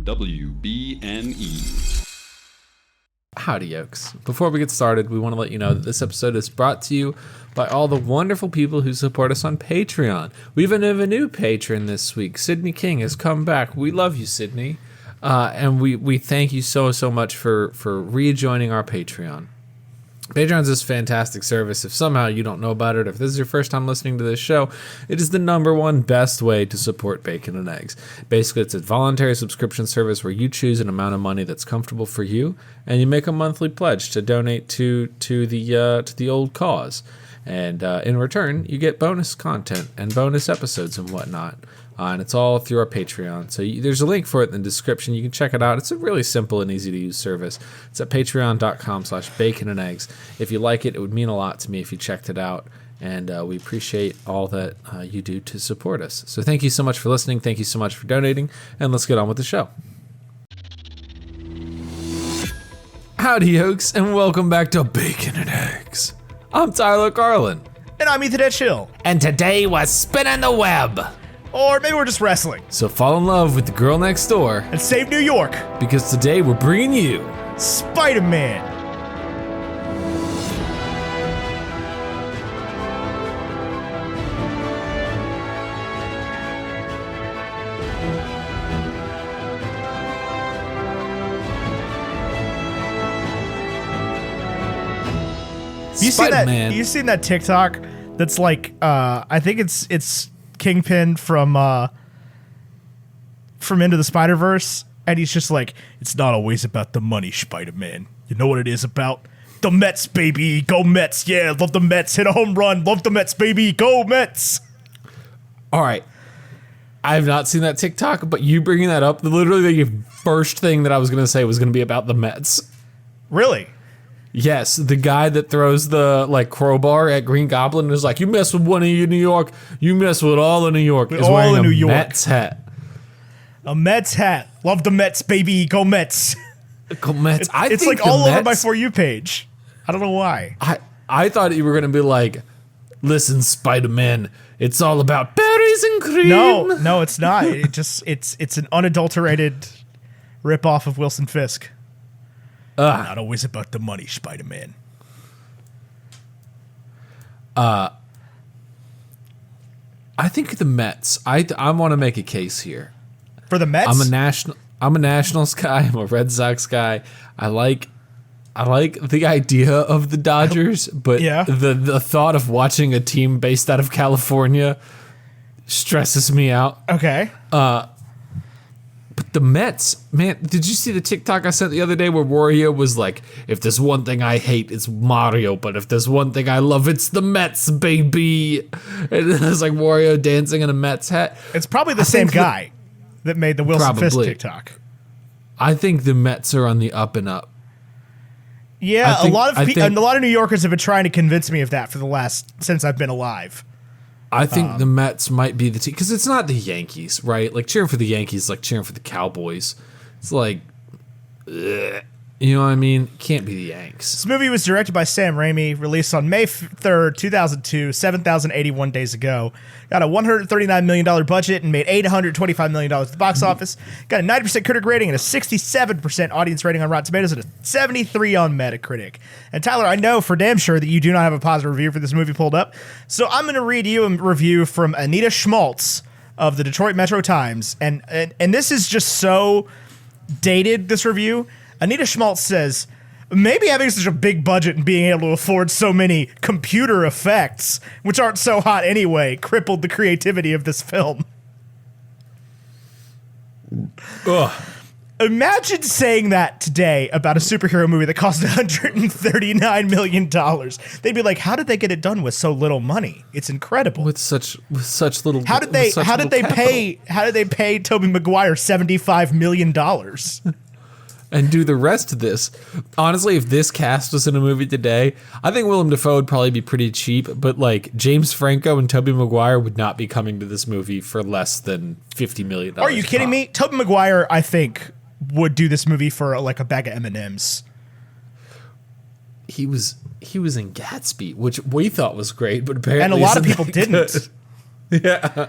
from WBNE. Howdy, yokes. Before we get started, we want to let you know that this episode is brought to you by all the wonderful people who support us on Patreon. We even have a new patron this week. Sydney King has come back. We love you, Sydney. And we thank you so much for rejoining our Patreon. Patreon's this fantastic service. If somehow you don't know about it, if this is your first time listening to this show, it is the #1 best way to support Bacon and Eggs. Basically, it's a voluntary subscription service where you choose an amount of money that's comfortable for you, and you make a monthly pledge to donate to the old cause. And in return, you get bonus content and bonus episodes and whatnot. And it's all through our Patreon. So there's a link for it in the description. You can check it out. It's a really simple and easy to use service. It's at patreon.com/baconandeggs. If you like it, it would mean a lot to me if you checked it out. And we appreciate all that you do to support us. So thank you so much for listening. Thank you so much for donating. And let's get on with the show. Howdy, yokes, and welcome back to Bacon and Eggs. I'm Tyler Carlin. And I'm Ethan Hill. And today we're spinning the web. Or maybe we're just wrestling. So fall in love with the girl next door. And save New York. Because today we're bringing you Spider-Man. Spider-Man. You seen that TikTok that's like I think it's Kingpin from Into the Spider-Verse, and he's just like, it's not always about the money, Spider-Man. You know what it is about? The Mets, baby. Go Mets. Yeah, love the Mets. Hit a home run. Love the Mets, baby. Go Mets. All right. I have not seen that TikTok, but you bringing that up, literally the first thing that I was going to say was going to be about the Mets. Really? Yes, the guy that throws the crowbar at Green Goblin and is like, you mess with one of you New York, you mess with all of New York. Is wearing a Mets hat. A Mets hat. Love the Mets, baby. Go Mets. Go Mets. It's like all over my For You page. I don't know why. I thought you were going to be like, listen, Spider-Man, it's all about berries and cream. No, it's not. It's an unadulterated ripoff of Wilson Fisk. Not always about the money, Spider-Man. I think the Mets. I want to make a case here. For the Mets? I'm a Nationals guy. I'm a Red Sox guy. I like the idea of the Dodgers, but yeah. the thought of watching a team based out of California stresses me out. Okay. But the Mets, man, did you see the TikTok I sent the other day where Wario was like, if there's one thing I hate, it's Mario, but if there's one thing I love, it's the Mets, baby. And it was like Wario dancing in a Mets hat. It's probably the same guy that made the Wilson Fisk TikTok. I think the Mets are on the up and up. Yeah, a lot of New Yorkers have been trying to convince me of that since I've been alive. I think the Mets might be the team, because it's not the Yankees, right? Like, cheering for the Yankees is like cheering for the Cowboys. It's like, ugh, you know what I mean? Can't be the Yanks. This movie was directed by Sam Raimi, released on May 3rd, 2002, 7,081 days ago. Got a $139 million budget and made $825 million at the box office. Got a 90% critic rating and a 67% audience rating on Rotten Tomatoes and a 73 on Metacritic. And Tyler, I know for damn sure that you do not have a positive review for this movie pulled up, so I'm going to read you a review from Anita Schmaltz of the Detroit Metro Times. And this is just so dated, this review. Anita Schmaltz says, maybe having such a big budget and being able to afford so many computer effects, which aren't so hot anyway, crippled the creativity of this film. Ugh. Imagine saying that today about a superhero movie that cost $139 million. They'd be like, how did they get it done with so little money? It's incredible. With such little. How did they pay Tobey Maguire $75 million? And do the rest of this. Honestly, if this cast was in a movie today, I think Willem Dafoe would probably be pretty cheap, but like James Franco and Tobey Maguire would not be coming to this movie for less than $50 million. Are you kidding me? Tobey Maguire, I think, would do this movie for like a bag of M&Ms. He was in Gatsby, which we thought was great, but apparently and a lot of people didn't. Yeah.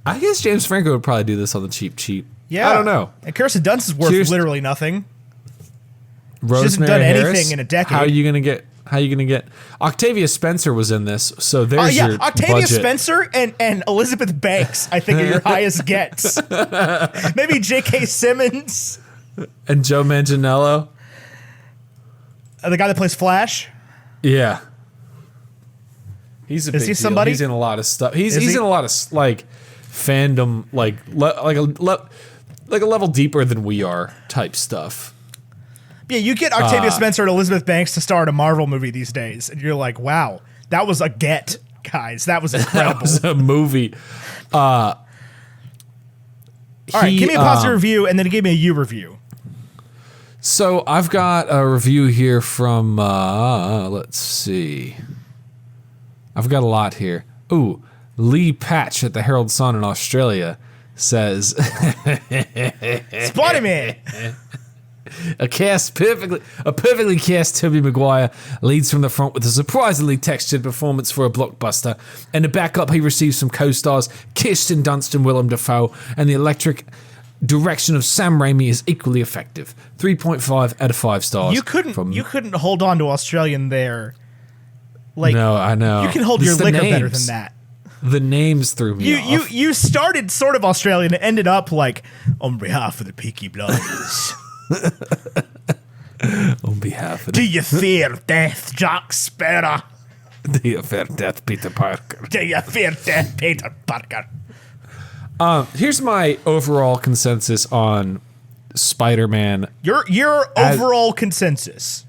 I guess James Franco would probably do this on the cheap. Yeah. I don't know. And Kirsten Dunst is worth Cheers. literally nothing. Rosemary She hasn't done Harris, anything in a decade. How are you gonna get Octavia Spencer was in this, so there's your Octavia budget. Spencer and Elizabeth Banks, I think, are your highest gets. Maybe J.K. Simmons. And Joe Manganiello. The guy that plays Flash. Yeah. He's a big he deal. somebody? He's in a lot of stuff. He's he? in a lot of like fandom, like a level deeper than we are type stuff. Yeah, you get Octavia Spencer and Elizabeth Banks to star in a Marvel movie these days, and you're like, wow, that was a get, guys. That was incredible. That was a movie. All right, give me a positive review, and then give me a you review. So I've got a review here from, let's see. I've got a lot here. Ooh, Lee Patch at the Herald Sun in Australia says, Spider-Man. A perfectly cast Tobey Maguire leads from the front with a surprisingly textured performance for a blockbuster. And to back up, he receives some co-stars Kirsten Dunst and Willem Dafoe, and the electric direction of Sam Raimi is equally effective. 3.5 out of 5 stars. You couldn't hold on to Australian there. Like, no, I know. You can hold It's your the liquor names. better than that. The names threw me off. You started sort of Australian and ended up like, on behalf of the Peaky Blinders. On behalf of Do you fear death, Jack Sparrow? the affair death, Peter Parker. Do you fear death, Peter Parker? Here's my overall consensus on Spider-Man. Your overall consensus.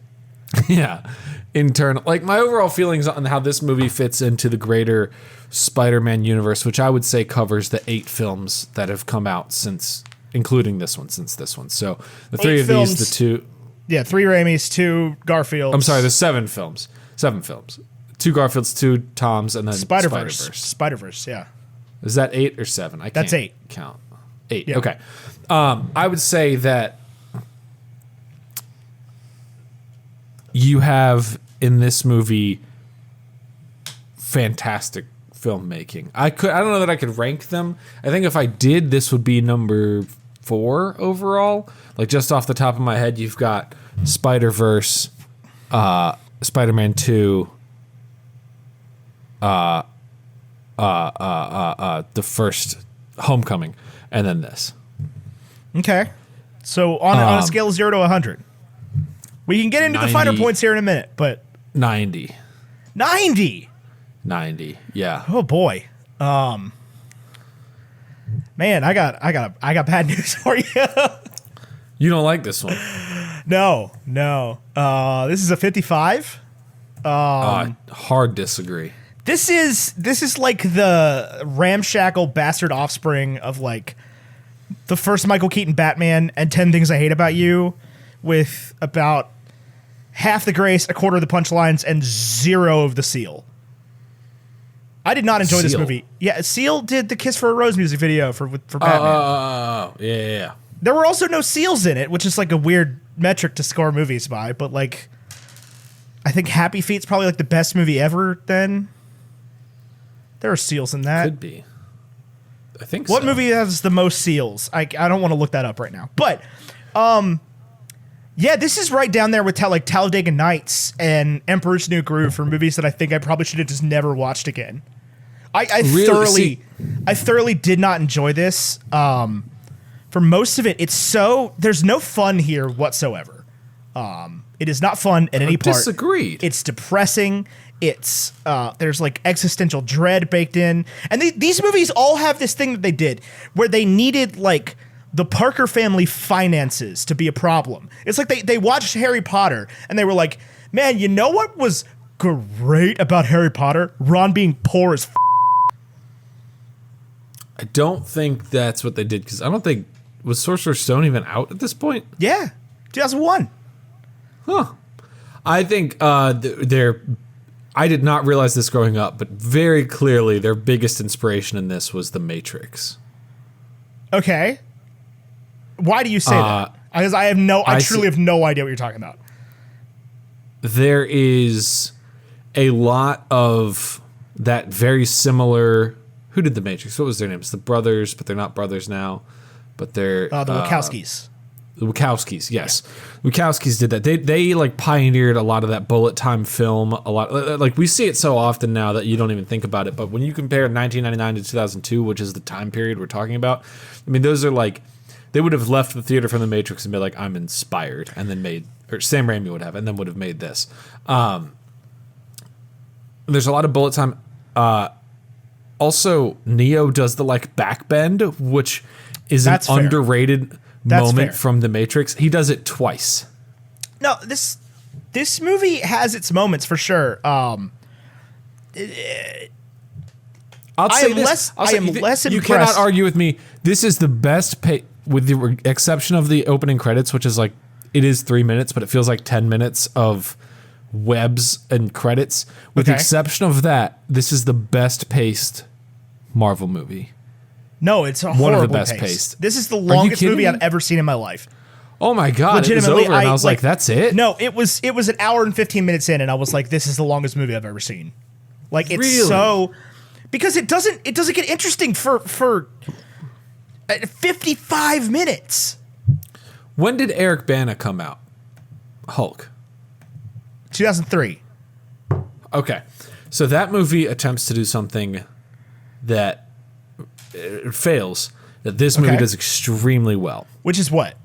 Yeah. Internal, like my overall feelings on how this movie fits into the greater Spider-Man universe, which I would say covers the 8 films that have come out since, including this one, So the 3 of films. these, the 2. Yeah, 3 Raimis, 2 Garfields. I'm sorry, there's 7 films. 7 films. 2 Garfields, 2 Toms, and then Spider-Verse, yeah. Is that 8 or 7? I can't That's 8. count. 8. Yeah. Okay. I would say that you have in this movie fantastic filmmaking. I don't know that I could rank them. I think if I did, this would be number 4 overall. Like just off the top of my head, you've got Spider-Verse, Spider-Man 2, the first Homecoming, and then this. Okay. So on a scale of 0 to 100. We can get into the finer 90. points here in a minute, but 90. 90. 90. Yeah. Oh boy. Man, I got bad news for you. You don't like this one. No. This is a 55. Hard disagree. This is like the ramshackle bastard offspring of like the first Michael Keaton Batman and 10 Things I Hate About You, with about half the grace, a quarter of the punchlines, and 0 of the Seal. I did not enjoy this Seal? movie. Yeah, Seal did the Kiss for a Rose music video for Batman. Yeah. There were also no seals in it, which is like a weird metric to score movies by, but like I think Happy Feet's probably like the best movie ever then. There are seals in that. Could be. I think What so. movie has the most seals? I don't want to look that up right now. But yeah, this is right down there with like Talladega Nights and Emperor's New Groove for movies that I think I probably should have just never watched again. I thoroughly did not enjoy this. For most of it, there's no fun here whatsoever. It is not fun at any part. Disagreed. It's depressing. It's there's like existential dread baked in, and these movies all have this thing that they did where they needed like the Parker family finances to be a problem. It's like they watched Harry Potter and they were like, man, you know what was great about Harry Potter? Ron being poor as I don't think that's what they did, because I don't think, was Sorcerer's Stone even out at this point? Yeah, 2001. Huh. I think I did not realize this growing up, but very clearly their biggest inspiration in this was The Matrix. Okay. Why do you say that? Because I truly have no idea what you're talking about. There is a lot of that very similar who did The Matrix? What was their names? The brothers, but they're not brothers now. But they're The Wachowskis. The Wachowskis, yes. Yeah. Wachowskis did that. They like pioneered a lot of that bullet time film. A lot, like we see it so often now that you don't even think about it. But when you compare 1999 to 2002, which is the time period we're talking about, I mean, those are like, they would have left the theater from The Matrix and be like, I'm inspired, and then made, or Sam Raimi would have, and then would have made this. There's a lot of bullet time. Also, Neo does the like back bend, which is That's an fair. underrated That's moment fair. from The Matrix. He does it twice. No, this movie has its moments for sure. I'll I say am this. less- I'll I say am less You impressed- cannot argue with me. This is the best with the exception of the opening credits, which is like, it is 3 minutes, but it feels like 10 minutes of webs and credits. With the Okay. exception of that, this is the best paced Marvel movie. No, it's a One of the horrible best pace. paced. This is the longest kidding movie me? I've ever seen in my life. Oh my god, it was Legitimately, over, and I was like, that's it? No, it was an hour and 15 minutes in, and I was like, this is the longest movie I've ever seen. Like, it's Really? so, because it doesn't get interesting for 55 minutes. When did Eric Bana come out? Hulk. 2003. Okay. So that movie attempts to do something that fails, that this movie Okay. does extremely well. Which is what?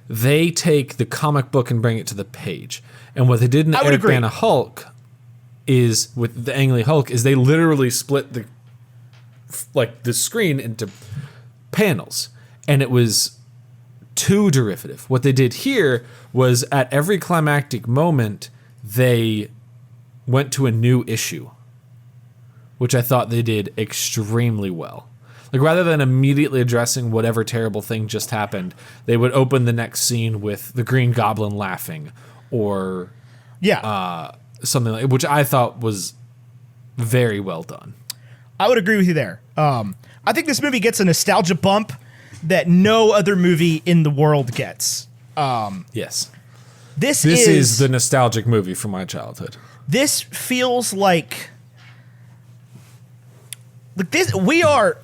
They take the comic book and bring it to the page. And what they did in the I would Eric agree. Bana Hulk is, with the Ang Lee Hulk, is they literally split the screen into panels. And it was too derivative. What they did here was, at every climactic moment, they went to a new issue, which I thought they did extremely well. Like, rather than immediately addressing whatever terrible thing just happened, they would open the next scene with the Green Goblin laughing, or Yeah. something like, which I thought was very well done. I would agree with you there. I think this movie gets a nostalgia bump that no other movie in the world gets. Yes. This is the nostalgic movie from my childhood. This feels like this. We are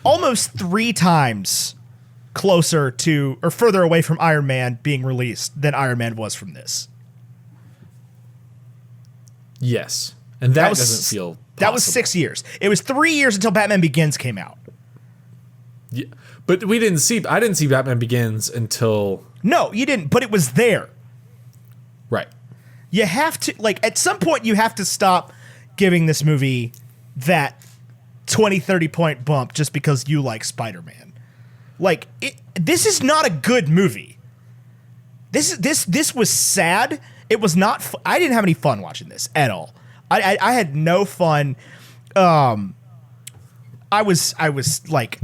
almost 3 times closer to, or further away from, Iron Man being released than Iron Man was from this. Yes. And that was- doesn't feel That was possible. 6 years. It was 3 years until Batman Begins came out. Yeah. But I didn't see Batman Begins until... No, you didn't, but it was there. Right. You have to, like, at some point you have to stop giving this movie that 20, 30 point bump just because you like Spider-Man. Like, this is not a good movie. This was sad. It was not, I didn't have any fun watching this at all. I had no fun. I was like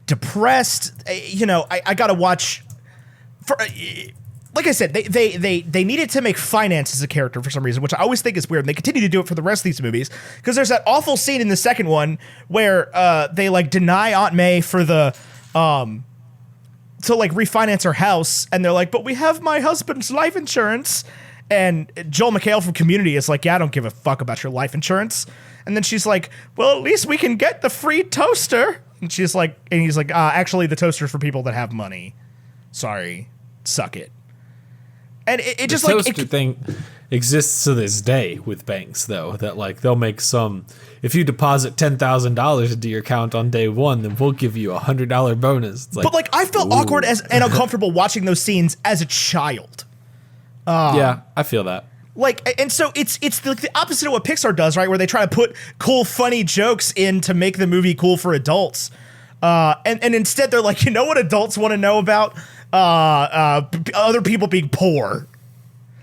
depressed. I got to watch for, like I said, they needed to make finance as a character for some reason, which I always think is weird. And they continue to do it for the rest of these movies, because there's that awful scene in the second one where they like deny Aunt May for the to like refinance her house, and they're like, but we have my husband's life insurance. And Joel McHale from Community is like, yeah, I don't give a fuck about your life insurance. And then she's like, well, at least we can get the free toaster. And she's like, and he's like, actually, the toaster's for people that have money. Sorry, suck it. And it just the like toaster thing exists to this day with banks, though, that like they'll make some, if you deposit $10,000 into your account on day one, then we'll give you $100 bonus. It's but like I felt awkward and uncomfortable watching those scenes as a child. Yeah, I feel that. Like, and so it's the opposite of what Pixar does, right? Where they try to put cool, funny jokes in to make the movie cool for adults. And instead they're like, you know what adults want to know about? Other people being poor.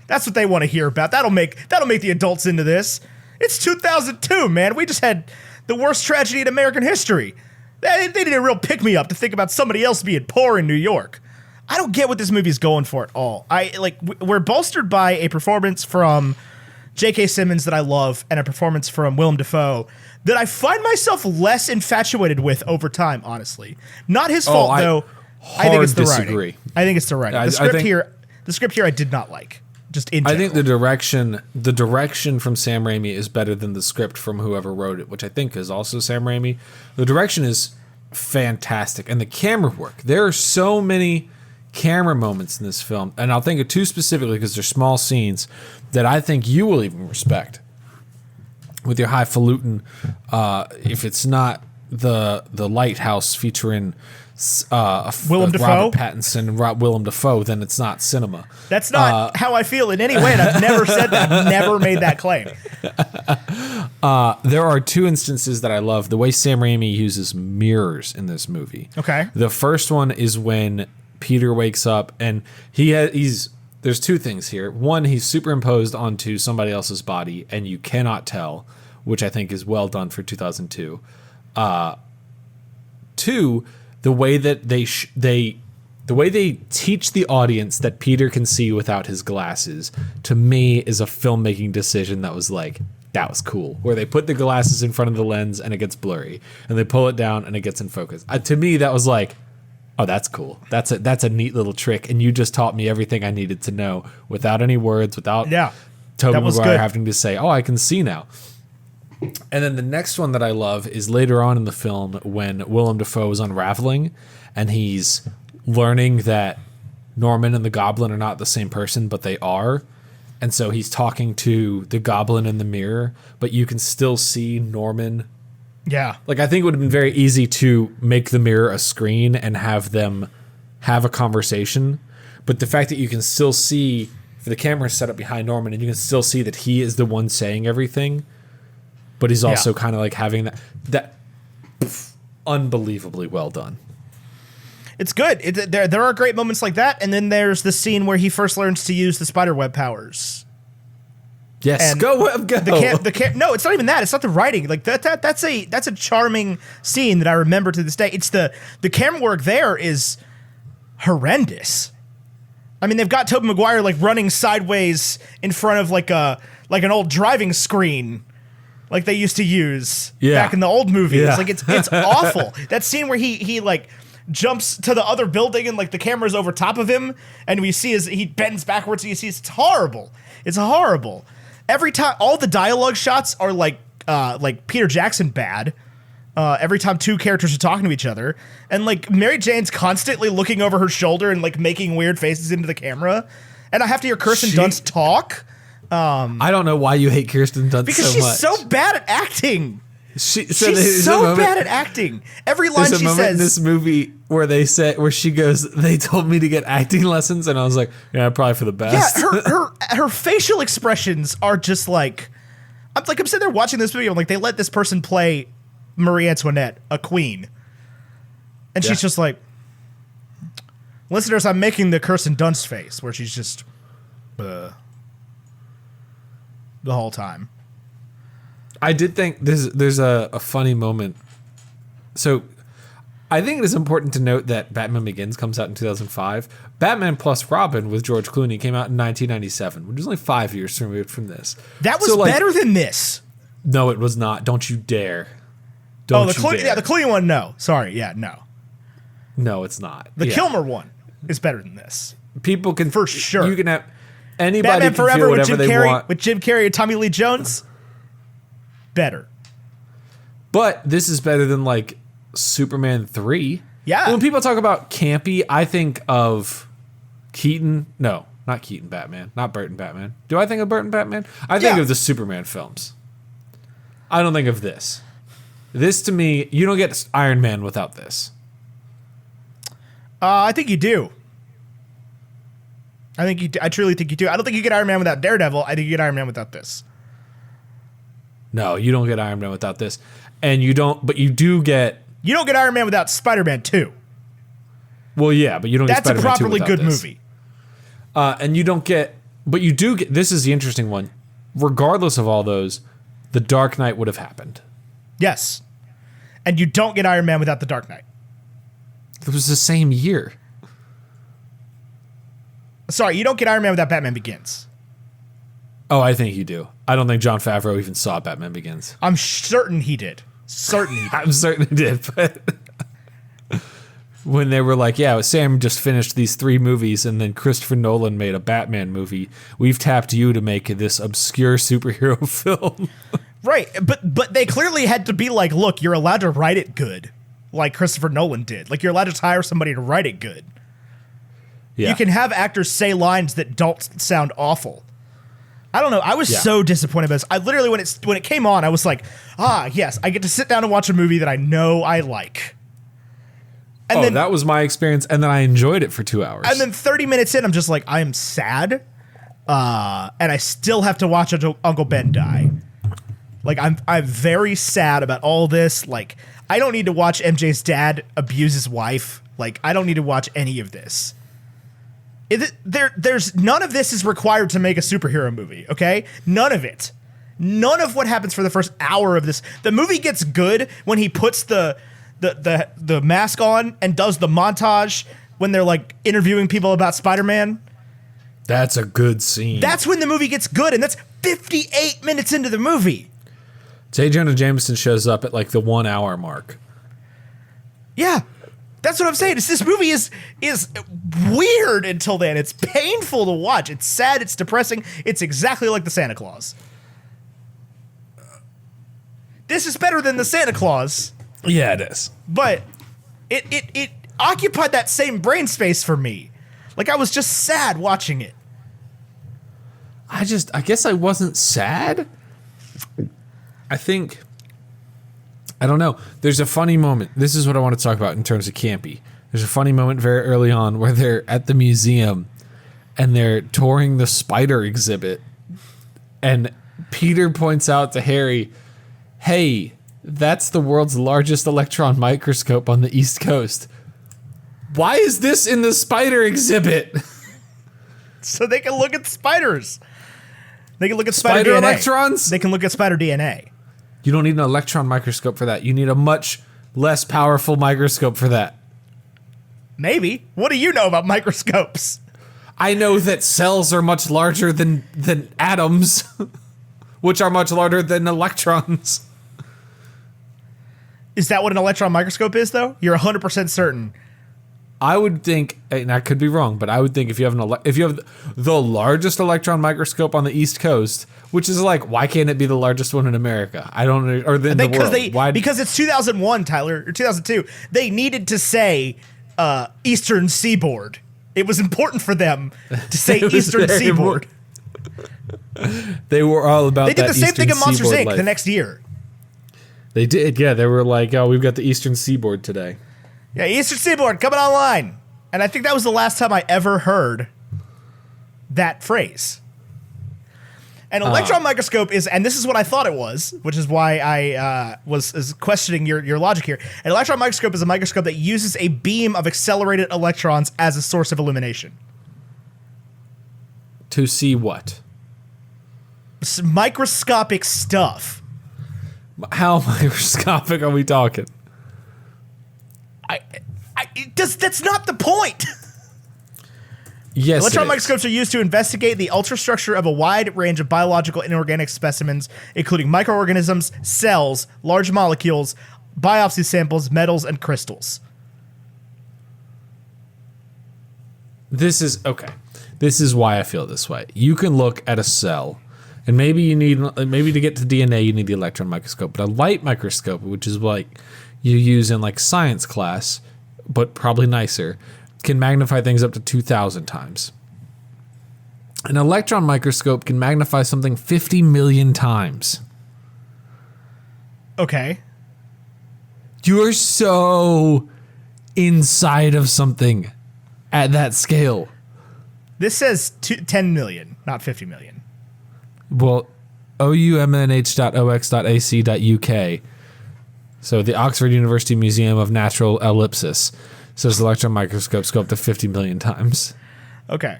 That's what they want to hear about. That'll make the adults into this. It's 2002, man. We just had the worst tragedy in American history. They need a real pick-me-up to think about somebody else being poor in New York. I don't get what this movie's going for at all. We're bolstered by a performance from J.K. Simmons that I love, and a performance from Willem Dafoe that I find myself less infatuated with over time, honestly. Not his fault, though. I think it's the disagree. writing. I think it's the writing. I The script think- here I did not like. Just in I general. think the direction from Sam Raimi is better than the script from whoever wrote it, which I think is also Sam Raimi. The direction is fantastic, and the camera work. There are so many camera moments in this film, and I'll think of two specifically because they're small scenes that I think you will even respect. With your highfalutin, if it's not the lighthouse featuring Willem Dafoe? Robert Pattinson and Willem Dafoe, then it's not cinema. That's not how I feel in any way, and I've never said that. I've never made that claim. There are two instances that I love. The way Sam Raimi uses mirrors in this movie. Okay. The first one is when Peter wakes up, and he's there's two things here. One, he's superimposed onto somebody else's body, and you cannot tell, which I think is well done for 2002. Two, the way that the way they teach the audience that Peter can see without his glasses, to me, is a filmmaking decision that was like, that was cool. Where they put the glasses in front of the lens and it gets blurry, and they pull it down and it gets in focus. To me, that was like, oh, that's cool. That's a neat little trick, and you just taught me everything I needed to know without any words, without Tobey Maguire having to say, oh, I can see now. And then the next one that I love is later on in the film when Willem Dafoe is unraveling and he's learning that Norman and the Goblin are not the same person, but they are. And so he's talking to the Goblin in the mirror, but you can still see Norman. Yeah. Like, I think it would have been very easy to make the mirror a screen and have them have a conversation. But the fact that you can still see, the camera is set up behind Norman, and you can still see that he is the one saying everything, but he's also kind of like having that unbelievably well done. It's good. There are great moments like that, and then there's the scene where he first learns to use the spiderweb powers. Yes, and go Web, go. No, it's not even that. It's not the writing. Like that's a charming scene that I remember to this day. It's the camera work there is horrendous. I mean, they've got Tobey Maguire like running sideways in front of like an old driving screen, like they used to use back in the old movies. Yeah. Like it's awful. That scene where he like jumps to the other building and like the camera's over top of him, and we see as he bends backwards, and you see it's horrible. It's horrible. Every time, all the dialogue shots are like Peter Jackson bad. Every time two characters are talking to each other, and like Mary Jane's constantly looking over her shoulder and like making weird faces into the camera, and I have to hear Kirsten Dunst talk. I don't know why you hate Kirsten Dunst because so much. she's so bad at acting. She's so bad at acting. Every line she says in this movie where she goes, they told me to get acting lessons, and I was like, yeah, probably for the best. Yeah, her facial expressions are just like, I'm sitting there watching this movie. I'm like, they let this person play Marie Antoinette, a queen, and she's just like, listeners, I'm making the Kirsten Dunst face where she's just the whole time. I did think there's a funny moment. So I think it is important to note that Batman Begins comes out in 2005. Batman plus Robin with George Clooney came out in 1997, which is only 5 years removed from this. That was better than this. No, it was not. Don't you dare. The Clooney one, no. Sorry, no. No, it's not. The Kilmer one is better than this. People can, for sure. You can have anybody Batman can Forever feel with whatever they want. With Jim Carrey and Tommy Lee Jones. Better. But this is better than like Superman 3. Yeah. When people talk about campy, I think of Keaton. No, not Keaton Batman. Not Burton Batman. Do I think of Burton Batman? I think of the Superman films. I don't think of this. This, to me, you don't get Iron Man without this. I think you do. I truly think you do. I don't think you get Iron Man without Daredevil. I think you get Iron Man without this. No, you don't get Iron Man without this. And you don't, but you do get... You don't get Iron Man without Spider-Man 2. Well, yeah, but you don't get Spider-Man 2 That's a properly without good this. movie. And you don't get... But you do get... This is the interesting one. Regardless of all those, The Dark Knight would have happened. Yes. And you don't get Iron Man without The Dark Knight. It was the same year. Sorry, you don't get Iron Man without Batman Begins. Oh, I think you do. I don't think Jon Favreau even saw Batman Begins. I'm certain he did. I'm certain he did, but... when they were like, yeah, Sam just finished these 3 movies and then Christopher Nolan made a Batman movie. We've tapped you to make this obscure superhero film. Right, but they clearly had to be like, look, you're allowed to write it good, like Christopher Nolan did. Like, you're allowed to hire somebody to write it good. Yeah. You can have actors say lines that don't sound awful. I don't know. I was so disappointed by this. I literally, when it came on, I was like, yes, I get to sit down and watch a movie that I know I like. And then, that was my experience, and then I enjoyed it for 2 hours. And then 30 minutes in, I'm just like, I am sad, and I still have to watch Uncle Ben die. Like, I'm very sad about all this. Like, I don't need to watch MJ's dad abuse his wife. Like, I don't need to watch any of this. There's none of this is required to make a superhero movie, okay? None of it. None of what happens for the first hour of this. The movie gets good when he puts the mask on and does the montage when they're, like, interviewing people about Spider-Man. That's a good scene. That's when the movie gets good, and that's 58 minutes into the movie. Jonah Jameson shows up at, like, the 1 hour mark. Yeah. That's what I'm saying. This movie is weird until then. It's painful to watch. It's sad. It's depressing. It's exactly like the Santa Claus. This is better than the Santa Claus. Yeah, it is. But it occupied that same brain space for me. Like, I was just sad watching it. I guess I wasn't sad. I don't know. There's a funny moment. This is what I want to talk about in terms of campy. There's a funny moment very early on where they're at the museum and they're touring the spider exhibit. And Peter points out to Harry, hey, that's the world's largest electron microscope on the East Coast. Why is this in the spider exhibit? So they can look at spiders. They can look at spider DNA. Electrons? They can look at spider DNA. You don't need an electron microscope for that. You need a much less powerful microscope for that. Maybe. What do you know about microscopes? I know that cells are much larger than atoms, which are much larger than electrons. Is that what an electron microscope is, though? You're 100% certain. I would think, and I could be wrong, but I would think if you have the largest electron microscope on the East Coast, which is like, why can't it be the largest one in America? I don't know, or in the world. Why? Because it's 2001, Tyler, or 2002. They needed to say Eastern Seaboard. It was important for them to say Eastern Seaboard. They were all about that. They did the same thing in Monsters, Inc. life. The next year. They did, yeah. They were like, oh, we've got the Eastern Seaboard today. Yeah, Eastern Seaboard coming online. And I think that was the last time I ever heard that phrase. An electron microscope is, and this is what I thought it was, which is why I was questioning your logic here. An electron microscope is a microscope that uses a beam of accelerated electrons as a source of illumination. To see what? Microscopic stuff. How microscopic are we talking? That's not the point. Yes, electron microscopes are used to investigate the ultrastructure of a wide range of biological and inorganic specimens, including microorganisms, cells, large molecules, biopsy samples, metals, and crystals. This is why I feel this way. You can look at a cell, and maybe to get to DNA you need the electron microscope, but a light microscope, which is like you use in like science class, but probably nicer, can magnify things up to 2,000 times. An electron microscope can magnify something 50 million times. Okay. You're so inside of something at that scale. This says 10 million, not 50 million. Well, oumnh.ox.ac.uk. So the Oxford University Museum of Natural Ellipsis says electron microscopes go up to 50 million times. Okay.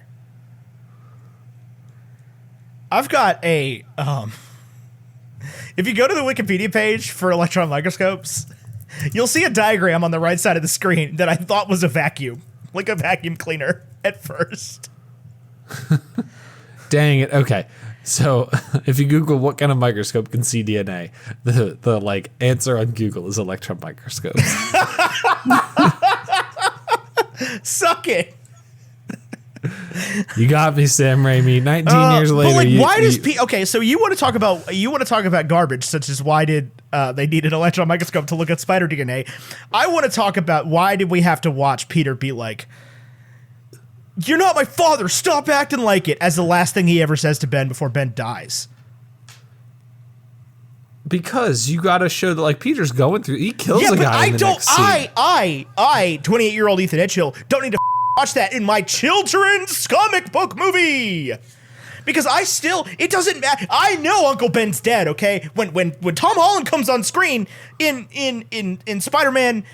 I've got a if you go to the Wikipedia page for electron microscopes, you'll see a diagram on the right side of the screen that I thought was a vacuum, like a vacuum cleaner at first. Dang it. Okay. So if you Google what kind of microscope can see DNA, the like answer on Google is electron microscopes. Suck it. You got me, Sam Raimi. 19 years later. But like, you, why does you, okay? So you want to talk about garbage, such as why did they need an electron microscope to look at spider DNA? I want to talk about why did we have to watch Peter be like, "You're not my father. Stop acting like it," as the last thing he ever says to Ben before Ben dies. Because you got to show that like Peter's going through. He kills a guy in the next scene. I, 28-year-old Ethan Edgehill, don't need to watch that in my children's comic book movie. Because it doesn't matter. I know Uncle Ben's dead. Okay, when Tom Holland comes on screen in Spider-Man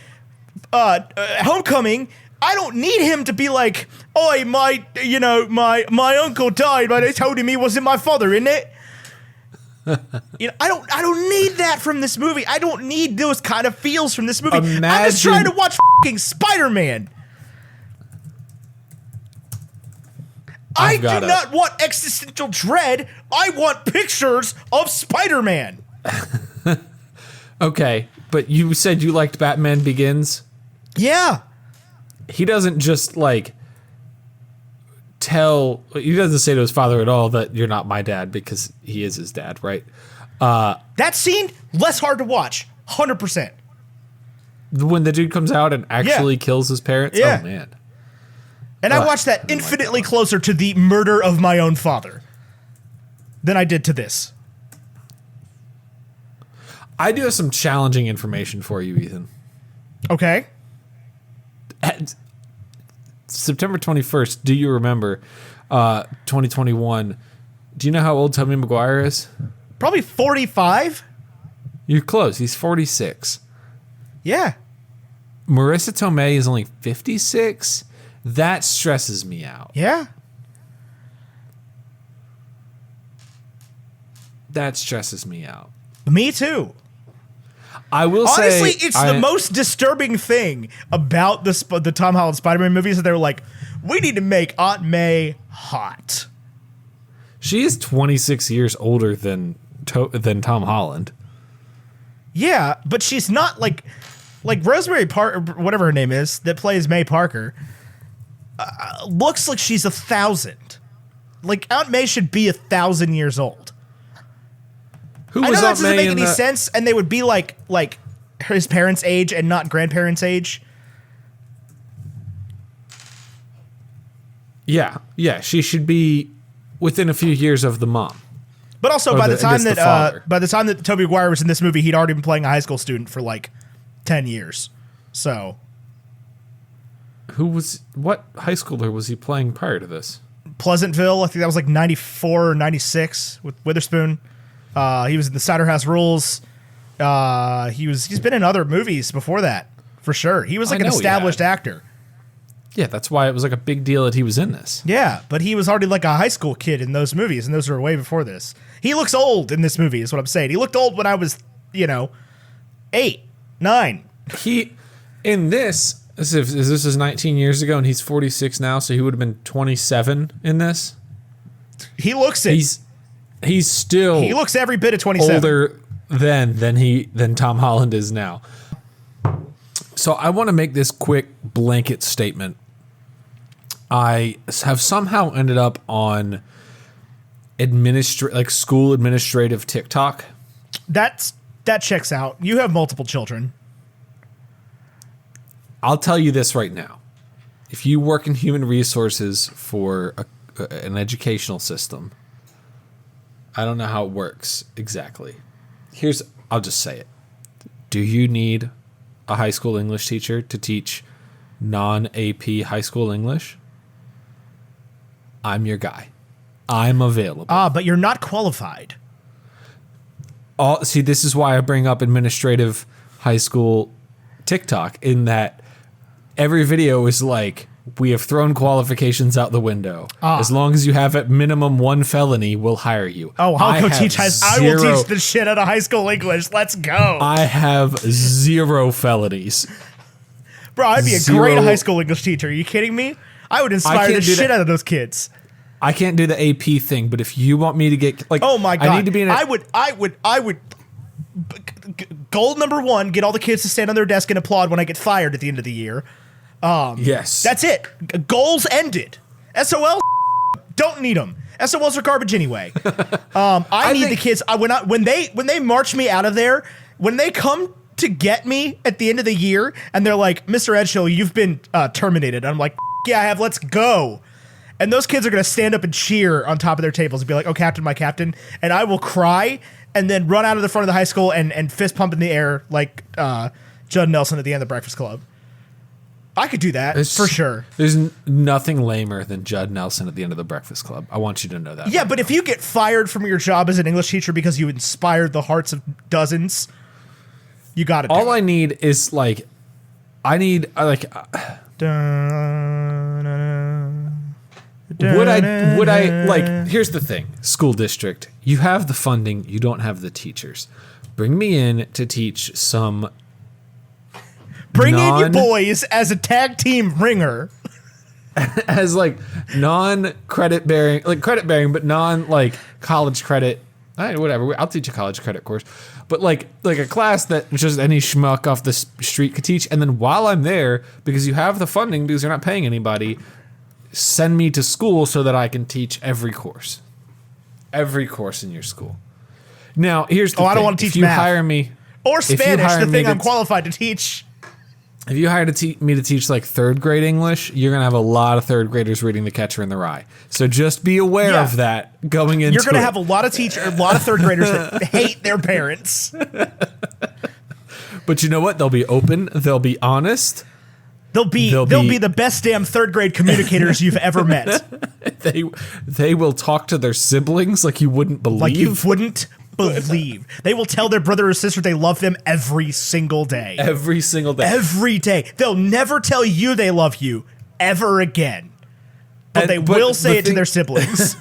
Homecoming, I don't need him to be like, "Oh, my uncle died, but they told him he wasn't my father, isn't it?" I don't need that from this movie. I don't need those kind of feels from this movie. I'm just trying to watch fucking Spider-Man. I do not want existential dread. I want pictures of Spider-Man. Okay, but you said you liked Batman Begins? Yeah. He doesn't just like he doesn't say to his father at all that you're not my dad, because he is his dad, right? That scene, less hard to watch, 100%. When the dude comes out and actually kills his parents? Yeah. Oh, man. And I watched that infinitely closer to the murder of my own father than I did to this. I do have some challenging information for you, Ethan. Okay. At September 21st, do you remember 2021? Do you know how old Tobey Maguire is? Probably 45. You're close. He's 46. Yeah. Marissa Tomei is only 56. That stresses me out. Yeah. That stresses me out. Me too. I will Honestly, say, it's the most disturbing thing about the Tom Holland Spider-Man movies that they were like, we need to make Aunt May hot. She is 26 years older than Tom Holland. Yeah, but she's not like Rosemary Parker, whatever her name is, that plays May Parker. Looks like she's 1,000. Like Aunt May should be 1,000 years old. Who I know was that Aunt doesn't May make any sense, and they would be like his parents' age and not grandparents' age. Yeah, she should be within a few years of the mom. But also, by the time that Tobey Maguire was in this movie, he'd already been playing a high school student for like 10 years. So, what high schooler was he playing prior to this? Pleasantville, I think that was like 94 or 96 with Witherspoon. He was in the Cider House Rules. He's been in other movies before that, for sure. He was like an established actor. Yeah, that's why it was like a big deal that he was in this. Yeah, but he was already like a high school kid in those movies, and those were way before this. He looks old in this movie, is what I'm saying. He looked old when I was, 8, 9. In this, as if this is 19 years ago, and he's 46 now, so he would have been 27 in this. He looks it. He looks every bit of 27. Older than Tom Holland is now. So I want to make this quick blanket statement. I have somehow ended up on school administrative TikTok. That checks out. You have multiple children. I'll tell you this right now. If you work in human resources for an educational system, I don't know how it works exactly. I'll just say it. Do you need a high school English teacher to teach non-AP high school English? I'm your guy. I'm available. But you're not qualified. See, this is why I bring up administrative high school TikTok, in that every video is like, we have thrown qualifications out the window. As long as you have at minimum one felony, we'll hire you. Oh, I will teach the shit out of high school English. Let's go. I have 0 felonies. Bro, I'd be a great high school English teacher. Are you kidding me? I would inspire the shit out of those kids. I can't do the AP thing, but if you want me to get oh my god, I need to be in I would. Goal number 1: get all the kids to stand on their desk and applaud when I get fired at the end of the year. Yes. That's it. Goals ended. SOL, don't need them. SOLs are garbage anyway. I need the kids. When they march me out of there, when they come to get me at the end of the year, and they're like, Mr. Edgehill, you've been terminated. I'm like, yeah, I have. Let's go. And those kids are going to stand up and cheer on top of their tables and be like, oh, Captain, my Captain. And I will cry and then run out of the front of the high school and fist pump in the air like Judd Nelson at the end of the Breakfast Club. I could do that for sure. There's nothing lamer than Judd Nelson at the end of the Breakfast Club. I want you to know that. Yeah, but if you get fired from your job as an English teacher because you inspired the hearts of dozens, you got to do it. All I need is like, would I like, here's the thing, school district, you have the funding, you don't have the teachers. Bring me in to teach some Bring in your boys as a tag team ringer. As like non-credit bearing, like credit bearing, but non like college credit. Whatever. I'll teach a college credit course, but like a class that just any schmuck off the street could teach. And then while I'm there, because you have the funding, because you're not paying anybody, send me to school so that I can teach every course in your school. Now here's the thing. I don't want to teach if you math. Hire me or Spanish, the thing I'm qualified to teach. If you hire me to teach like third grade English, you're going to have a lot of third graders reading The Catcher in the Rye. So just be aware of that going into it. You're going to have a lot of third graders that hate their parents. But you know what? They'll be open. They'll be honest. They'll be the best damn third grade communicators you've ever met. They will talk to their siblings like you wouldn't believe. Like you wouldn't believe. They will tell their brother or sister they love them every single day. Every single day. Every day. They'll never tell you they love you ever again. But they will say it to their siblings.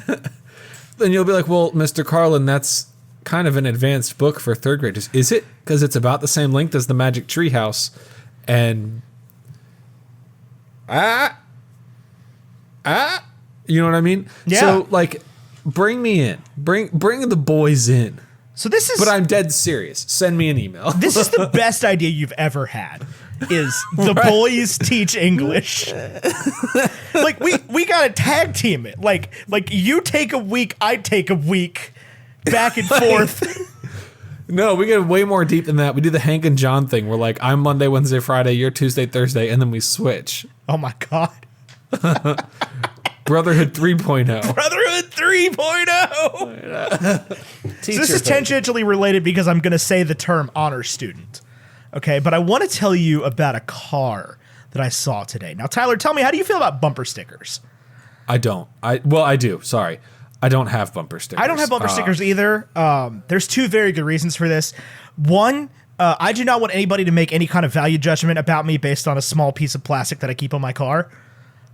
Then you'll be like, well, Mr. Carlin, that's kind of an advanced book for third graders. Is it? Because it's about the same length as the Magic Treehouse. And you know what I mean? Yeah. So like, bring me in. Bring the boys in. So this is. But I'm dead serious. Send me an email. This is the best idea you've ever had. Is the boys teach English? Like we gotta tag team it. Like you take a week, I take a week, back and forth. No, we get way more deep than that. We do the Hank and John thing. We're like, I'm Monday, Wednesday, Friday. You're Tuesday, Thursday, and then we switch. Oh my god. Brotherhood 3.0. Brotherhood 3.0. So this is tangentially related because I'm going to say the term honor student. Okay, but I want to tell you about a car that I saw today. Now, Tyler, tell me, how do you feel about bumper stickers? I don't. I do. Sorry. I don't have bumper stickers. I don't have bumper stickers either. There's two very good reasons for this. One, I do not want anybody to make any kind of value judgment about me based on a small piece of plastic that I keep on my car.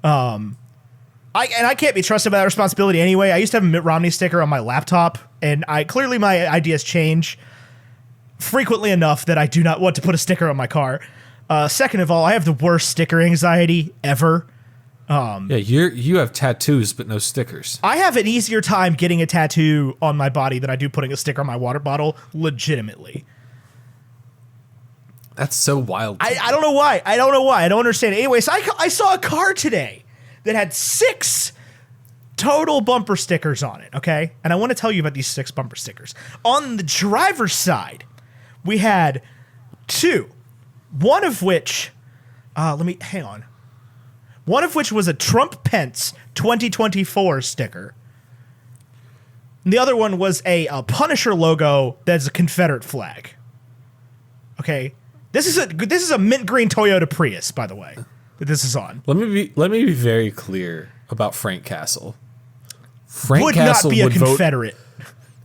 I can't be trusted with that responsibility anyway. I used to have a Mitt Romney sticker on my laptop, and clearly my ideas change frequently enough that I do not want to put a sticker on my car. Second of all, I have the worst sticker anxiety ever. Yeah, you have tattoos but no stickers. I have an easier time getting a tattoo on my body than I do putting a sticker on my water bottle, legitimately. That's so wild. I don't know why. I don't understand it. Anyways, I saw a car today that had 6 total bumper stickers on it, okay? And I want to tell you about these 6 bumper stickers. On the driver's side, we had 2. One of which, hang on. One of which was a Trump-Pence 2024 sticker. And the other one was a Punisher logo that's a Confederate flag. Okay? This is a mint green Toyota Prius, by the way, that this is on. Let me be very clear about Frank Castle. Frank would Castle not be a Confederate.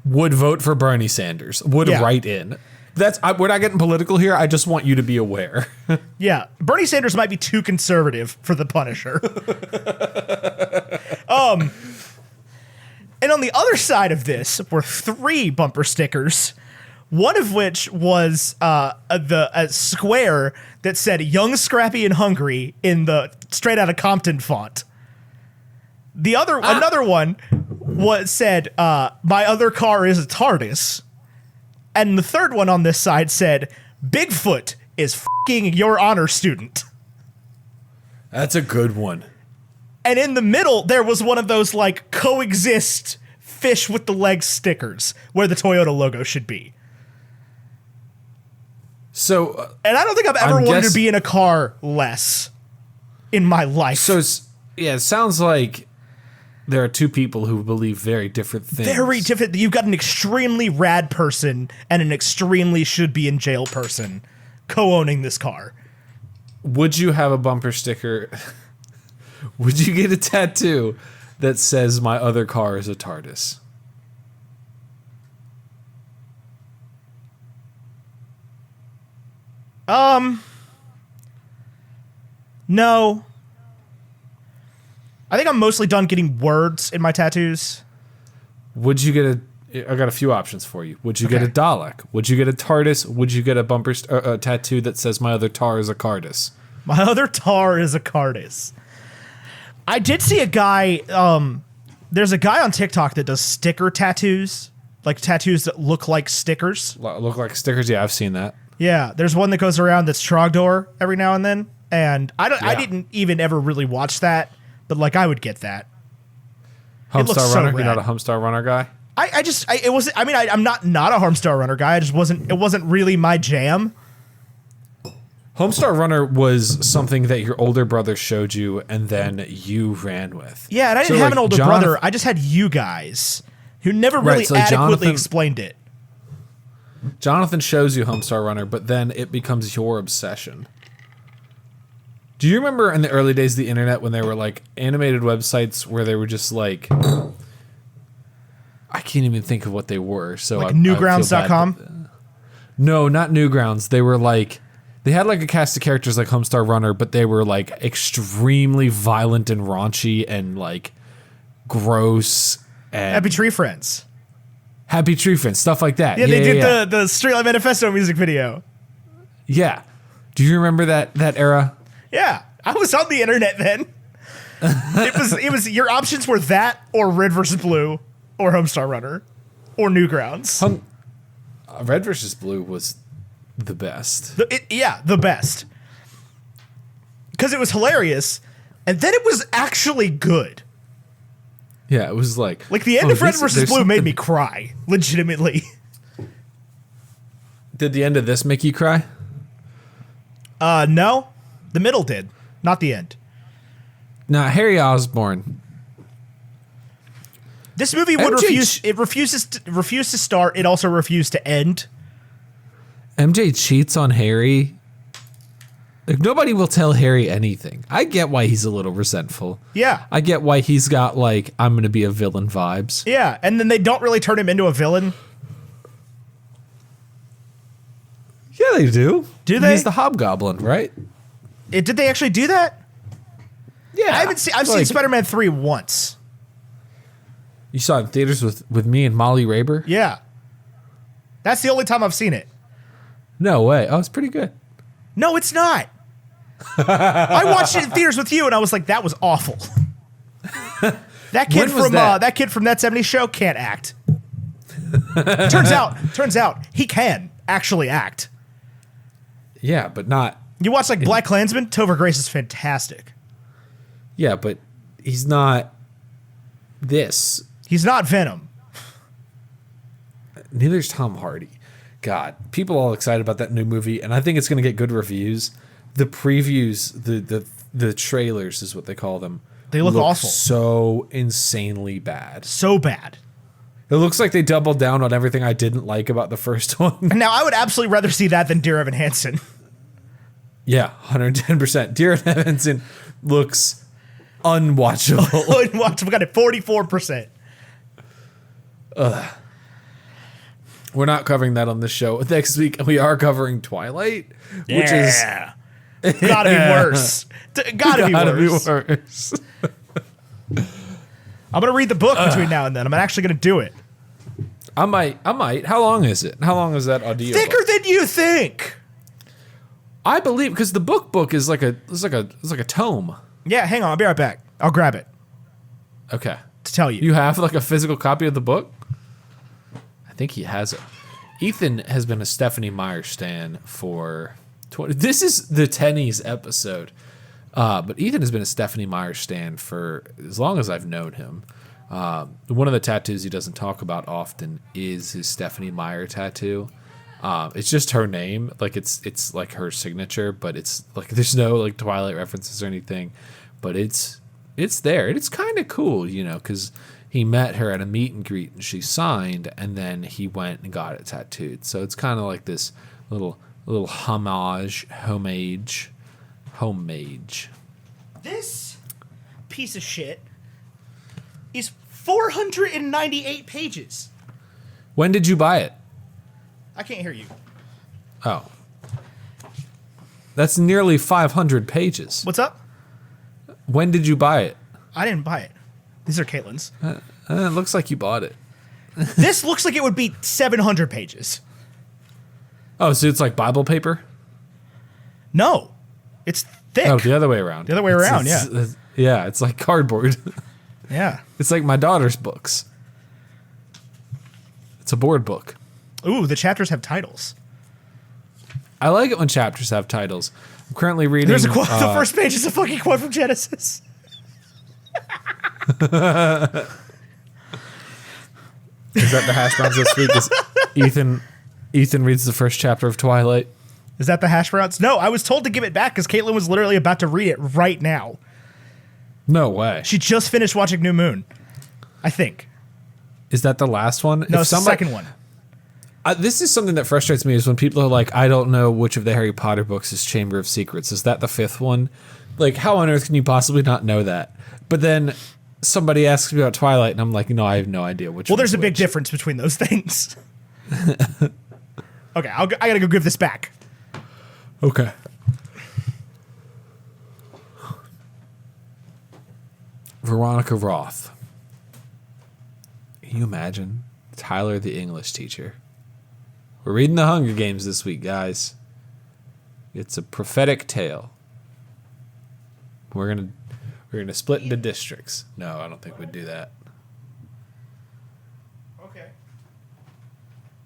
Would vote for Bernie Sanders. Would write in. We're not getting political here. I just want you to be aware. Yeah, Bernie Sanders might be too conservative for the Punisher. And on the other side of this were 3 bumper stickers. One of which was a square that said "Young, Scrappy, and Hungry" in the Straight Outta Compton font. Another one said "My other car is a TARDIS," and the third one on this side said "Bigfoot is f***ing your honor student." That's a good one. And in the middle, there was one of those like coexist fish with the legs stickers where the Toyota logo should be. So, and I don't think I've ever wanted to be in a car less in my life. So, yeah, it sounds like there are two people who believe very different things. Very different. You've got an extremely rad person and an extremely should be in jail person co-owning this car. Would you have a bumper sticker? Would you get a tattoo that says my other car is a TARDIS? No. I think I'm mostly done getting words in my tattoos. Would you get I got a few options for you. Would you get a Dalek? Would you get a TARDIS? Would you get a bumper a tattoo that says my other tar is a Cardis? My other tar is a Cardis. I did see a guy, there's a guy on TikTok that does sticker tattoos, like tattoos that look like stickers. Look like stickers? Yeah, I've seen that. Yeah, there's one that goes around that's Trogdor every now and then, and I didn't even ever really watch that, but like I would get that. Homestar Runner? You're not a Homestar Runner guy? I'm not a Homestar Runner guy. It wasn't really my jam. Homestar Runner was something that your older brother showed you and then you ran with. Yeah, and I didn't have an older brother. I just had you guys who never really adequately explained it. Jonathan shows you Homestar Runner, but then it becomes your obsession. Do you remember in the early days of the internet when there were like animated websites where they were just like, I can't even think of what they were. So like Newgrounds.com? No, not Newgrounds. They were like, they had like a cast of characters like Homestar Runner, but they were like extremely violent and raunchy and like gross. And Happy Tree Friends. Happy Tree Friends, stuff like that. Yeah, they did the Streetlight Manifesto music video. Yeah. Do you remember that era? Yeah. I was on the internet then. It was your options were that or Red vs. Blue or Homestar Runner or Newgrounds. Red vs. Blue was the best. The best. Because it was hilarious, and then it was actually good. Yeah, it was like the end of Red vs. Blue made me cry, legitimately. Did the end of this make you cry? No. The middle did, not the end. Now, Harry Osborn. This movie would refuse to start. It also refused to end. MJ cheats on Harry. Like, nobody will tell Harry anything. I get why he's a little resentful. Yeah. I get why he's got, like, I'm going to be a villain vibes. Yeah, and then they don't really turn him into a villain. Yeah, they do. Do they? He's the Hobgoblin, right? Did they actually do that? Yeah. I've seen Spider-Man 3 once. You saw it in theaters with me and Molly Raber? Yeah. That's the only time I've seen it. No way. Oh, it's pretty good. No, it's not. I watched it in theaters with you, and I was like, "That was awful." That kid from That 70s Show can't act. Turns out he can actually act. Yeah, but not. You watch like Black Klansman. Topher Grace is fantastic. Yeah, but he's not this. He's not Venom. Neither's Tom Hardy. God, people are all excited about that new movie, and I think it's going to get good reviews. The previews, the trailers is what they call them. They look awful. So insanely bad. So bad. It looks like they doubled down on everything I didn't like about the first one. Now, I would absolutely rather see that than Dear Evan Hansen. Yeah, 110%. Dear Evan Hansen looks unwatchable. Unwatchable. Got it 44%. We're not covering that on this show. Next week, we are covering Twilight, which is... Gotta be worse. Gotta be worse. I'm going to read the book between now and then. I'm actually going to do it. I might. How long is it? How long is that audio? Thicker than you think. I believe, because the book is like a tome. Yeah, hang on. I'll be right back. I'll grab it. Okay. To tell you. You have like a physical copy of the book? I think he has it. Ethan has been a Stephanie Meyer stan for 20. This is the Tennies episode. But Ethan has been a Stephanie Meyer stan for as long as I've known him. One of the tattoos he doesn't talk about often is his Stephanie Meyer tattoo. It's just her name, like it's like her signature, but it's like there's no like Twilight references or anything, but it's there. And it's kind of cool, you know, because he met her at a meet and greet and she signed, and then he went and got it tattooed. So it's kind of like this little homage. This piece of shit is 498 pages. When did you buy it? I can't hear you. Oh. That's nearly 500 pages. What's up? When did you buy it? I didn't buy it. These are Caitlin's. It looks like you bought it. This looks like it would be 700 pages. Oh, so it's like Bible paper? No. It's thick. Oh, the other way around. The other way around, Yeah, it's like cardboard. Yeah. It's like my daughter's books. It's a board book. Ooh, the chapters have titles. I like it when chapters have titles. I'm currently reading... There's a quote. The first page is a fucking quote from Genesis. Is that the hash browns this week? Is Ethan reads the first chapter of Twilight? Is that the hash browns? No, I was told to give it back because Caitlin was literally about to read it right now. No way. She just finished watching New Moon, I think. Is that the last one? No, it's the second one. This is something that frustrates me is when people are like, I don't know which of the Harry Potter books is Chamber of Secrets. Is that the fifth one? Like, how on earth can you possibly not know that? But then somebody asks me about Twilight, and I'm like, no, I have no idea which Well, there's a which. big difference between those things. Okay, I gotta go give this back. Okay. Veronica Roth. Can you imagine? Tyler the English teacher. We're reading The Hunger Games this week, guys. It's a prophetic tale. We're gonna split into districts. No, I don't think we'd do that. Okay.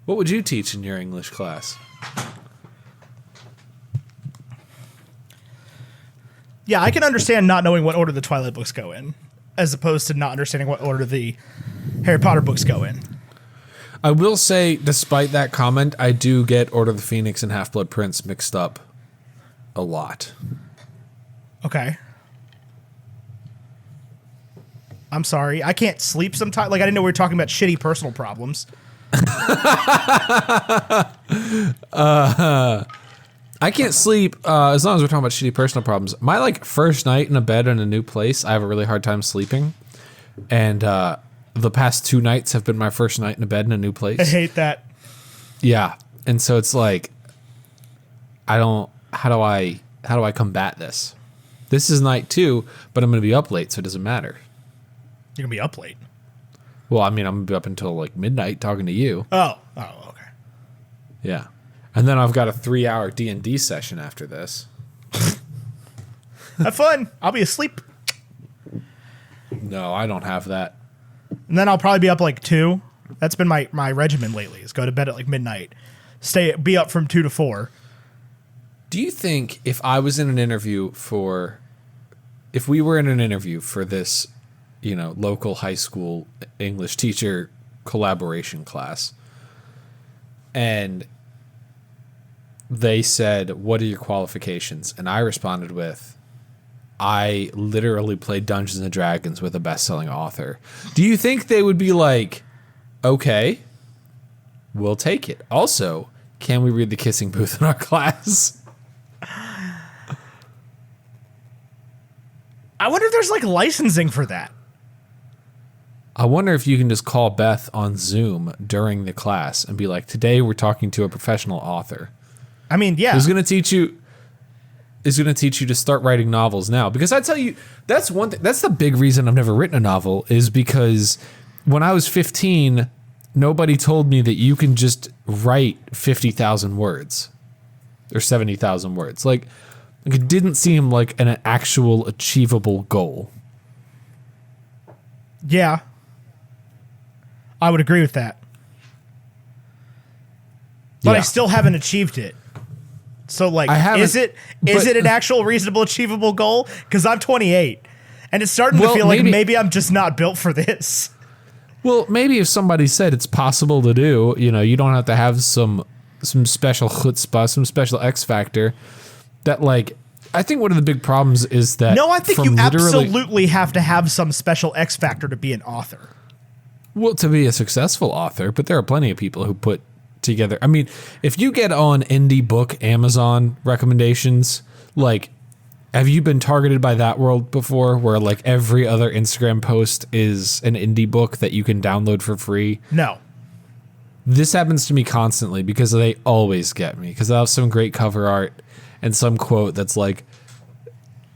What would you teach in your English class? Yeah, I can understand not knowing what order the Twilight books go in, as opposed to not understanding what order the Harry Potter books go in. I will say, despite that comment, I do get Order of the Phoenix and Half-Blood Prince mixed up a lot. Okay. I'm sorry. I can't sleep sometimes. Like, I didn't know we were talking about shitty personal problems. I can't sleep as long as we're talking about shitty personal problems. My like first night in a bed in a new place, I have a really hard time sleeping. And the past 2 nights have been my first night in a bed in a new place. I hate that. Yeah. And so it's like, how do I combat this? This is night 2, but I'm going to be up late, so it doesn't matter. You're going to be up late. Well, I mean, I'm going to be up until like midnight talking to you. Oh, okay. Yeah. And then I've got a 3-hour D&D session after this. Have fun. I'll be asleep. No, I don't have that. And then I'll probably be up like 2. That's been my regimen lately, is go to bed at like midnight. Be up from 2 to 4. Do you think if we were in an interview for this, you know, local high school English teacher collaboration class, and they said, what are your qualifications? And I responded with, I literally played Dungeons and Dragons with a best-selling author. Do you think they would be like, okay, we'll take it. Also, can we read The Kissing Booth in our class? I wonder if there's like licensing for that. I wonder if you can just call Beth on Zoom during the class and be like, today we're talking to a professional author. I mean, yeah. Who's going to teach you to start writing novels now? Because I tell you, that's one thing. That's the big reason I've never written a novel, is because when I was 15, nobody told me that you can just write 50,000 words or 70,000 words. Like it didn't seem like an actual achievable goal. Yeah. I would agree with that. But Yeah. I still haven't achieved it. So like, I haven't, is it an actual reasonable, achievable goal? Because I'm 28, and it's starting to feel like maybe I'm just not built for this. Well, maybe if somebody said it's possible to do, you don't have to have some special chutzpah, some special X factor. That like, I think one of the big problems is that I think you absolutely have to have some special X factor to be an author. Well, to be a successful author, but there are plenty of people who put together. I mean, if you get on indie book Amazon recommendations, like, have you been targeted by that world before where like every other Instagram post is an indie book that you can download for free? No. This happens to me constantly because they always get me because I have some great cover art and some quote that's like,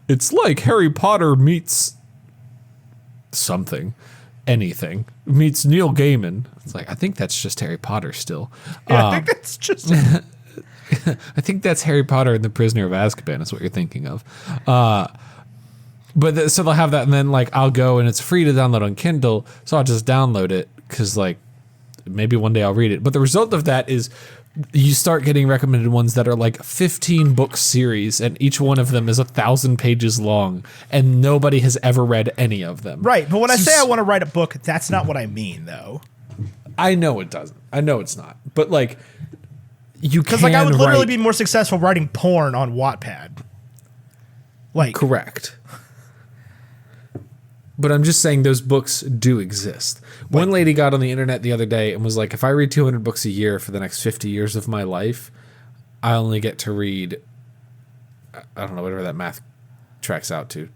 it's like Harry Potter meets something. Anything meets Neil Gaiman. It's like, I think that's just Harry Potter still. Yeah, I think that's just. I think that's Harry Potter and the Prisoner of Azkaban is what you're thinking of. So they'll have that, and then like I'll go and it's free to download on Kindle, so I'll just download it because like maybe one day I'll read it. But the result of that is you start getting recommended ones that are like 15 book series, and each one of them is 1,000 pages long, and nobody has ever read any of them. Right, but when I say I want to write a book, that's not what I mean, though. I know it doesn't. I know it's not. But like, you can because like I would literally be more successful writing porn on Wattpad. Like correct. But I'm just saying those books do exist. One lady got on the internet the other day and was like, if I read 200 books a year for the next 50 years of my life, I only get to read, I don't know, whatever that math tracks out to.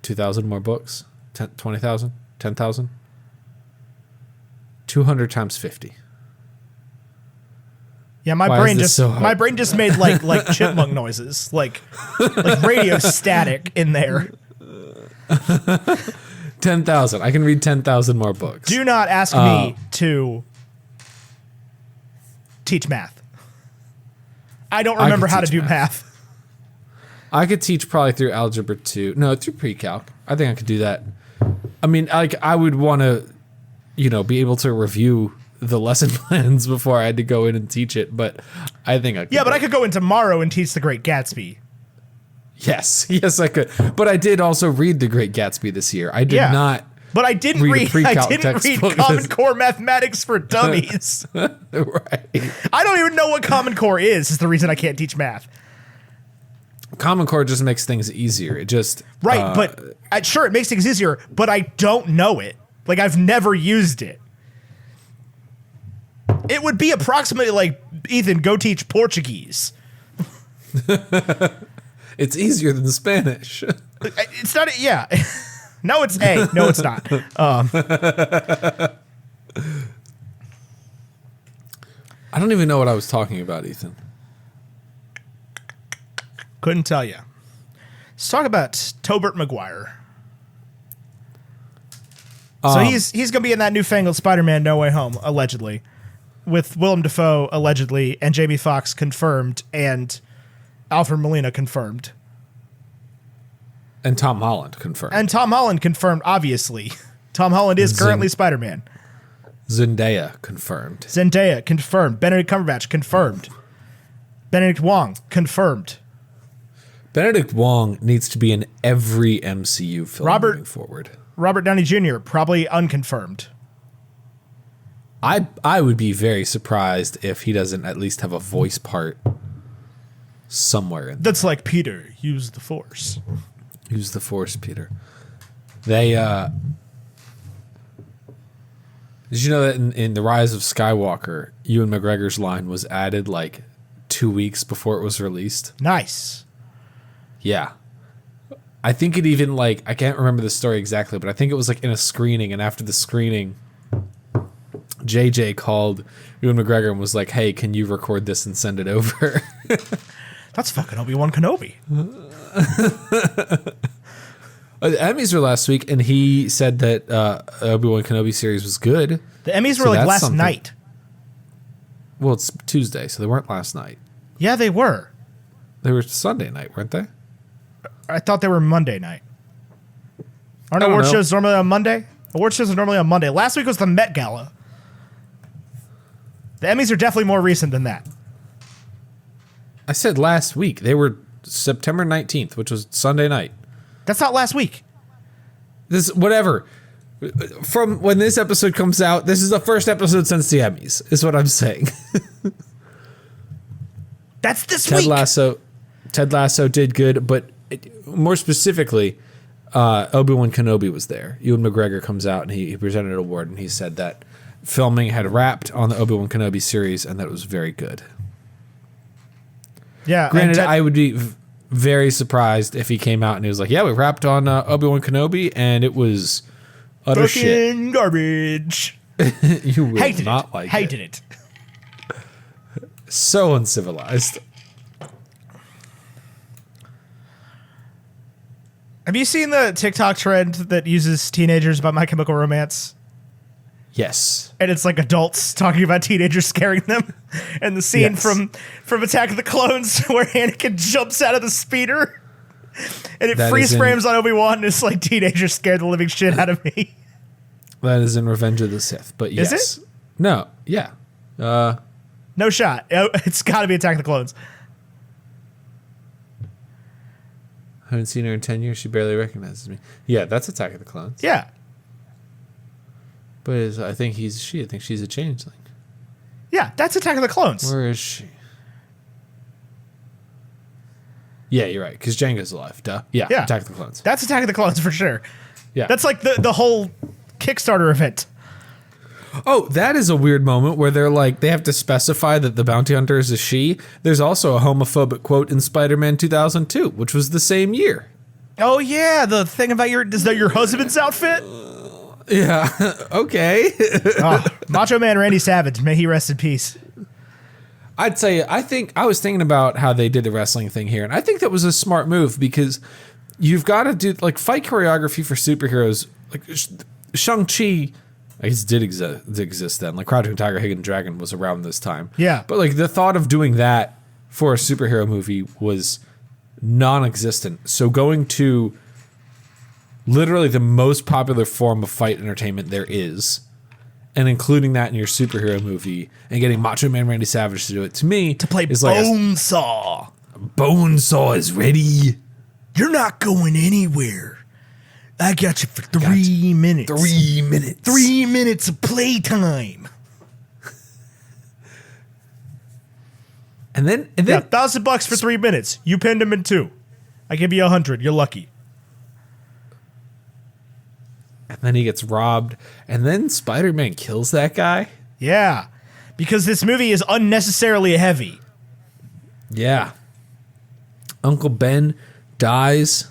2,000 more books? 20,000? 10,000? 200 times 50. Yeah, my brain just made like chipmunk noises, like radio static in there. 10,000. I can read 10,000 more books. Do not ask me to teach math. I don't remember how to do math. I could teach probably through Algebra 2. No, through Pre-Calc. I think I could do that. I mean, like, I would want to, be able to review the lesson plans before I had to go in and teach it, but I think I could. Yeah, but I could go in tomorrow and teach The Great Gatsby. Yes, I could. But I did also read The Great Gatsby this year. I did not. But I didn't read Common Core Mathematics for Dummies. Right. I don't even know what Common Core is the reason I can't teach math. Common Core just makes things easier. It just but sure, it makes things easier, but I don't know it. Like, I've never used it. It would be approximately like, Ethan, go teach Portuguese. It's easier than Spanish. It's not. Yeah. No, it's A. No, it's not. I don't even know what I was talking about, Ethan. Couldn't tell you. Let's talk about Tobert Maguire. So he's going to be in that newfangled Spider-Man No Way Home, allegedly, with Willem Dafoe, allegedly, and Jamie Foxx confirmed, and Alfred Molina confirmed. And Tom Holland confirmed. Obviously. Tom Holland is currently Spider-Man. Zendaya confirmed. Benedict Cumberbatch confirmed. Benedict Wong confirmed. Benedict Wong needs to be in every MCU film moving forward. Robert Downey Jr. probably unconfirmed. I would be very surprised if he doesn't at least have a voice part somewhere in there. That's like, Peter, use the Force. Use the Force, Peter. They did you know that in The Rise of Skywalker, Ewan McGregor's line was added like 2 weeks before it was released? Nice. Yeah. I think it even like, I can't remember the story exactly, but I think it was like in a screening, and after the screening, JJ called Ewan McGregor and was like, hey, can you record this and send it over? That's fucking Obi-Wan Kenobi. The Emmys were last week, and he said that Obi-Wan Kenobi series was good. The Emmys were like last night. Well, it's Tuesday, so they weren't last night. Yeah, they were. They were Sunday night, weren't they? I thought they were Monday night. Aren't award shows normally on Monday? Award shows are normally on Monday. Last week was the Met Gala. The Emmys are definitely more recent than that. I said last week. They were September 19th, which was Sunday night. That's not last week. This whatever. From when this episode comes out, this is the first episode since the Emmys, is what I'm saying. That's this week. Ted Lasso did good, but more specifically, Obi-Wan Kenobi was there. Ewan McGregor comes out and he presented an award, and he said that filming had wrapped on the Obi-Wan Kenobi series and that it was very good. Yeah. Granted, I would be very surprised if he came out and he was like, yeah, we wrapped on Obi-Wan Kenobi and it was utter shit. Garbage. You will Hated not it. like Hated it. So uncivilized. Have you seen the TikTok trend that uses teenagers about My Chemical Romance? Yes. And it's like adults talking about teenagers scaring them. And the scene from Attack of the Clones where Anakin jumps out of the speeder and it freeze frames on Obi-Wan and it's like, teenagers scared the living shit out of me. That is in Revenge of the Sith, but yes. Is it? No, yeah. No shot. It's got to be Attack of the Clones. I haven't seen her in 10 years. She barely recognizes me. Yeah, that's Attack of the Clones. Yeah. But I think I think she's a changeling. Yeah, that's Attack of the Clones. Where is she? Yeah, you're right, because Jango's alive. Duh. Yeah, Attack of the Clones. That's Attack of the Clones for sure. Yeah. That's like the whole Kickstarter event. Oh, that is a weird moment where they have to specify that the bounty hunter is a she. There's also a homophobic quote in Spider-Man 2002, which was the same year. Oh yeah, the thing about is that your husband's outfit? Yeah, okay. Macho Man Randy Savage, may he rest in peace. I'd say, I was thinking about how they did the wrestling thing here, and I think that was a smart move because you've got to do, fight choreography for superheroes. Shang-Chi, I guess, did exist then. Crouching Tiger, Hidden Dragon was around this time. Yeah. But, the thought of doing that for a superhero movie was non-existent. So going to literally the most popular form of fight entertainment there is, and including that in your superhero movie, and getting Macho Man Randy Savage to do it, to me, To play is Bonesaw. Bonesaw is ready. You're not going anywhere. I got you for 3 minutes. 3 minutes. 3 minutes of playtime. And then Yeah, $1,000 for 3 minutes. You pinned him in 2. I give you 100. You're lucky. And then he gets robbed, and then Spider-Man kills that guy. Yeah, because this movie is unnecessarily heavy. Yeah. Uncle Ben dies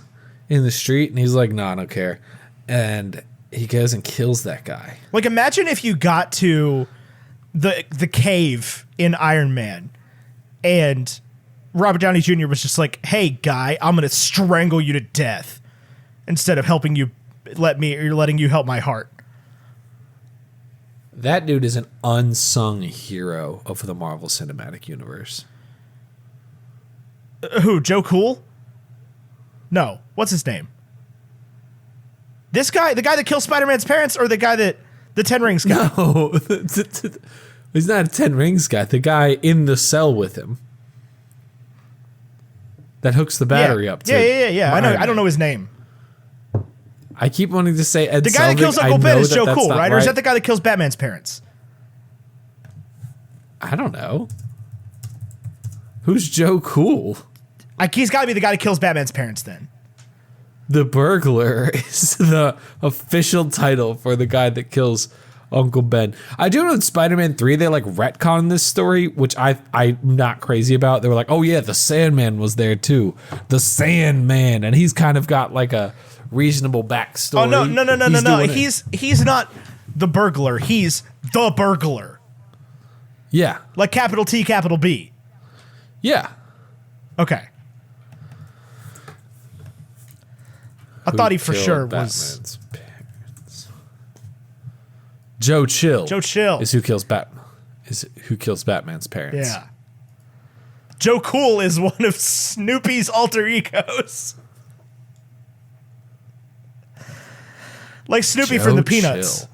in the street, and he's like, no, I don't care. And he goes and kills that guy. Imagine if you got to the cave in Iron Man, and Robert Downey Jr. was just like, hey, guy, I'm going to strangle you to death instead of helping you. Letting you help my heart. That dude is an unsung hero of the Marvel Cinematic Universe. Who? Joe Cool? No. What's his name? This guy, the guy that kills Spider-Man's parents, or the guy the Ten Rings guy? No, he's not a Ten Rings guy. The guy in the cell with him that hooks the battery up. Yeah. I don't know his name. I keep wanting to say Ed The guy that kills Uncle Ben is Joe Cool, right? Or is that the guy that kills Batman's parents? I don't know. Who's Joe Cool? He's got to be the guy that kills Batman's parents then. The burglar is the official title for the guy that kills Uncle Ben. I do know in Spider-Man 3, they retcon this story, which I'm not crazy about. They were like, oh yeah, the Sandman was there too. The Sandman. And he's kind of got a reasonable backstory. Oh no. He's not the burglar. He's the burglar. Yeah. Capital T, capital B. Yeah. Okay. I thought he for sure was parents. Joe Chill. Joe Chill is who kills Batman's parents. Yeah. Joe Cool is one of Snoopy's alter egos. Like Snoopy from the Peanuts.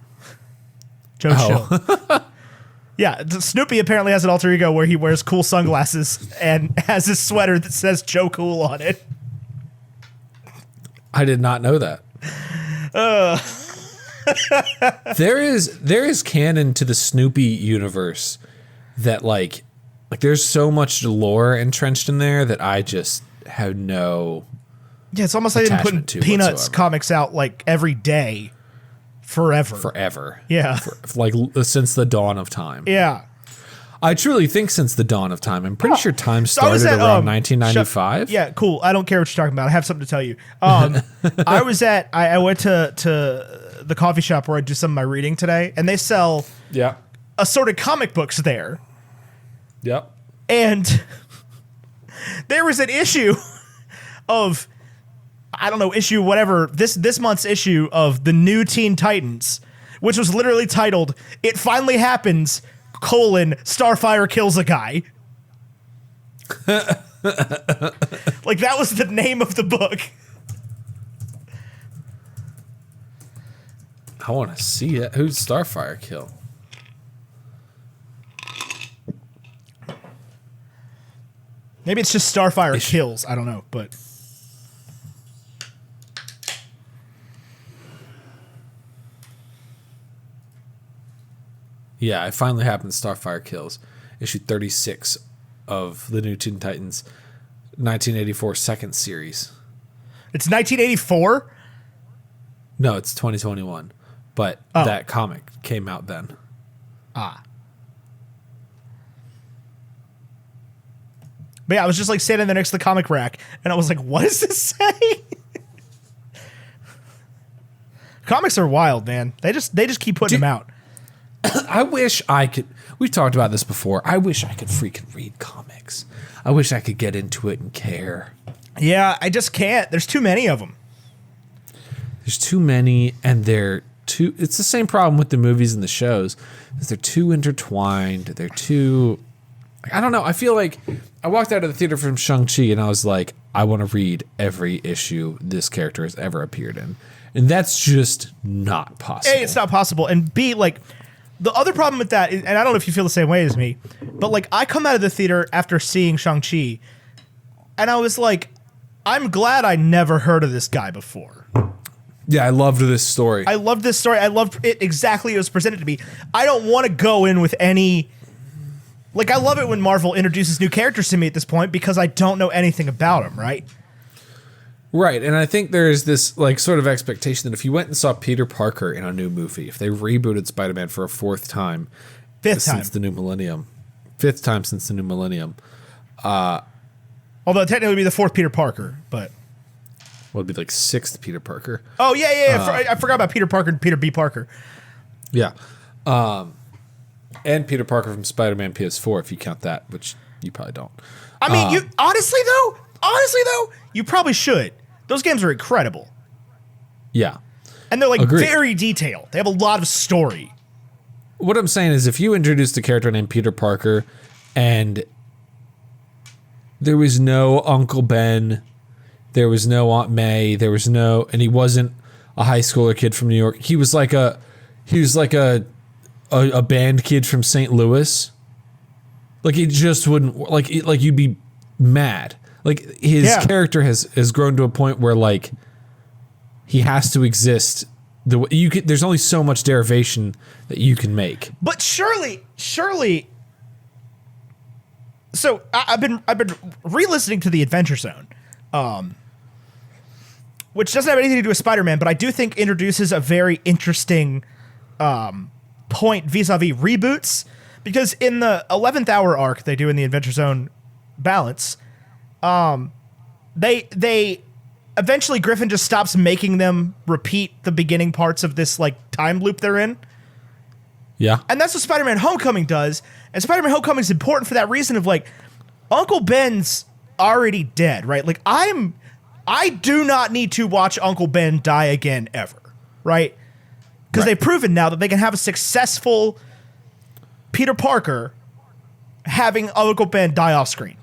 Chill. Joe Chill. Yeah, Snoopy apparently has an alter ego where he wears cool sunglasses and has a sweater that says Joe Cool on it. I did not know that. There is canon to the Snoopy universe that like there's so much lore entrenched in there that I just have no. Yeah, it's almost like they've been putting attachment to Peanuts whatsoever. comics out like every day, forever. Forever. Yeah. Like since the dawn of time. Yeah. I truly think since the dawn of time. I'm pretty sure time So I was started at, around 1995. Yeah, cool. I don't care what you're talking about. I have something to tell you. I went to the coffee shop where I do some of my reading today, and they sell Yeah. assorted comic books there. Yep. And there was an issue of, I don't know, issue whatever, this month's issue of the new Teen Titans, which was literally titled, "It Finally Happens, Starfire Kills a Guy." Like, that was the name of the book. I want to see it. Who's Starfire kill? Maybe it's just Starfire Kills. I don't know, but... Yeah, it finally happened. Starfire kills. Issue 36 of the new Teen Titans 1984 second series. It's 1984? No, it's 2021. But that comic came out then. Ah. But yeah, I was just like standing there next to the comic rack, and I was like, what does this say? Comics are wild, man. They just keep putting them out. I wish I could. We've talked about this before. I wish I could freaking read comics. I wish I could get into it and care. Yeah, I just can't. There's too many of them. There's too many, and they're too. It's the same problem with the movies and the shows. Is they're too intertwined. They're too. I don't know. I feel like I walked out of the theater from Shang-Chi and I was like, I want to read every issue this character has ever appeared in. And that's just not possible. A, it's not possible. And B, like, the other problem with that, and I don't know if you feel the same way as me, but like, I come out of the theater after seeing Shang-Chi and I was like, I'm glad I never heard of this guy before. Yeah, I loved this story. I loved this story. I loved it exactly as it was presented to me. I don't want to go in with any... Like, I love it when Marvel introduces new characters to me at this point because I don't know anything about them, right? Right, and I think there's this like sort of expectation that if you went and saw Peter Parker in a new movie, if they rebooted Spider-Man for a fifth time since the new millennium, although technically it would be the fourth Peter Parker, but... Well, it'd be like sixth Peter Parker. Oh, yeah. I forgot about Peter Parker and Peter B. Parker. Yeah. And Peter Parker from Spider-Man PS4, if you count that, which you probably don't. I mean, you honestly though, you probably should. Those games are incredible. Yeah. And they're like Agreed. very detailed. They have a lot of story. What I'm saying is if you introduced a character named Peter Parker and there was no Uncle Ben, there was no Aunt May, and he wasn't a high schooler kid from New York. He was like a band kid from St. Louis. Like, it just wouldn't, like you'd be mad. Like, his character has grown to a point where, like, he has to exist. There's only so much derivation that you can make. But surely. So I've been re-listening to the Adventure Zone, which doesn't have anything to do with Spider-Man, but I do think introduces a very interesting point vis-a-vis reboots, because in the 11th hour arc they do in the Adventure Zone balance, they eventually Griffin just stops making them repeat the beginning parts of this like time loop they're in. Yeah. And that's what Spider-Man Homecoming does. And Spider-Man Homecoming is important for that reason of like, Uncle Ben's already dead, right? Like, I do not need to watch Uncle Ben die again ever, right? Because they've proven now that they can have a successful Peter Parker having Uncle Ben die off screen.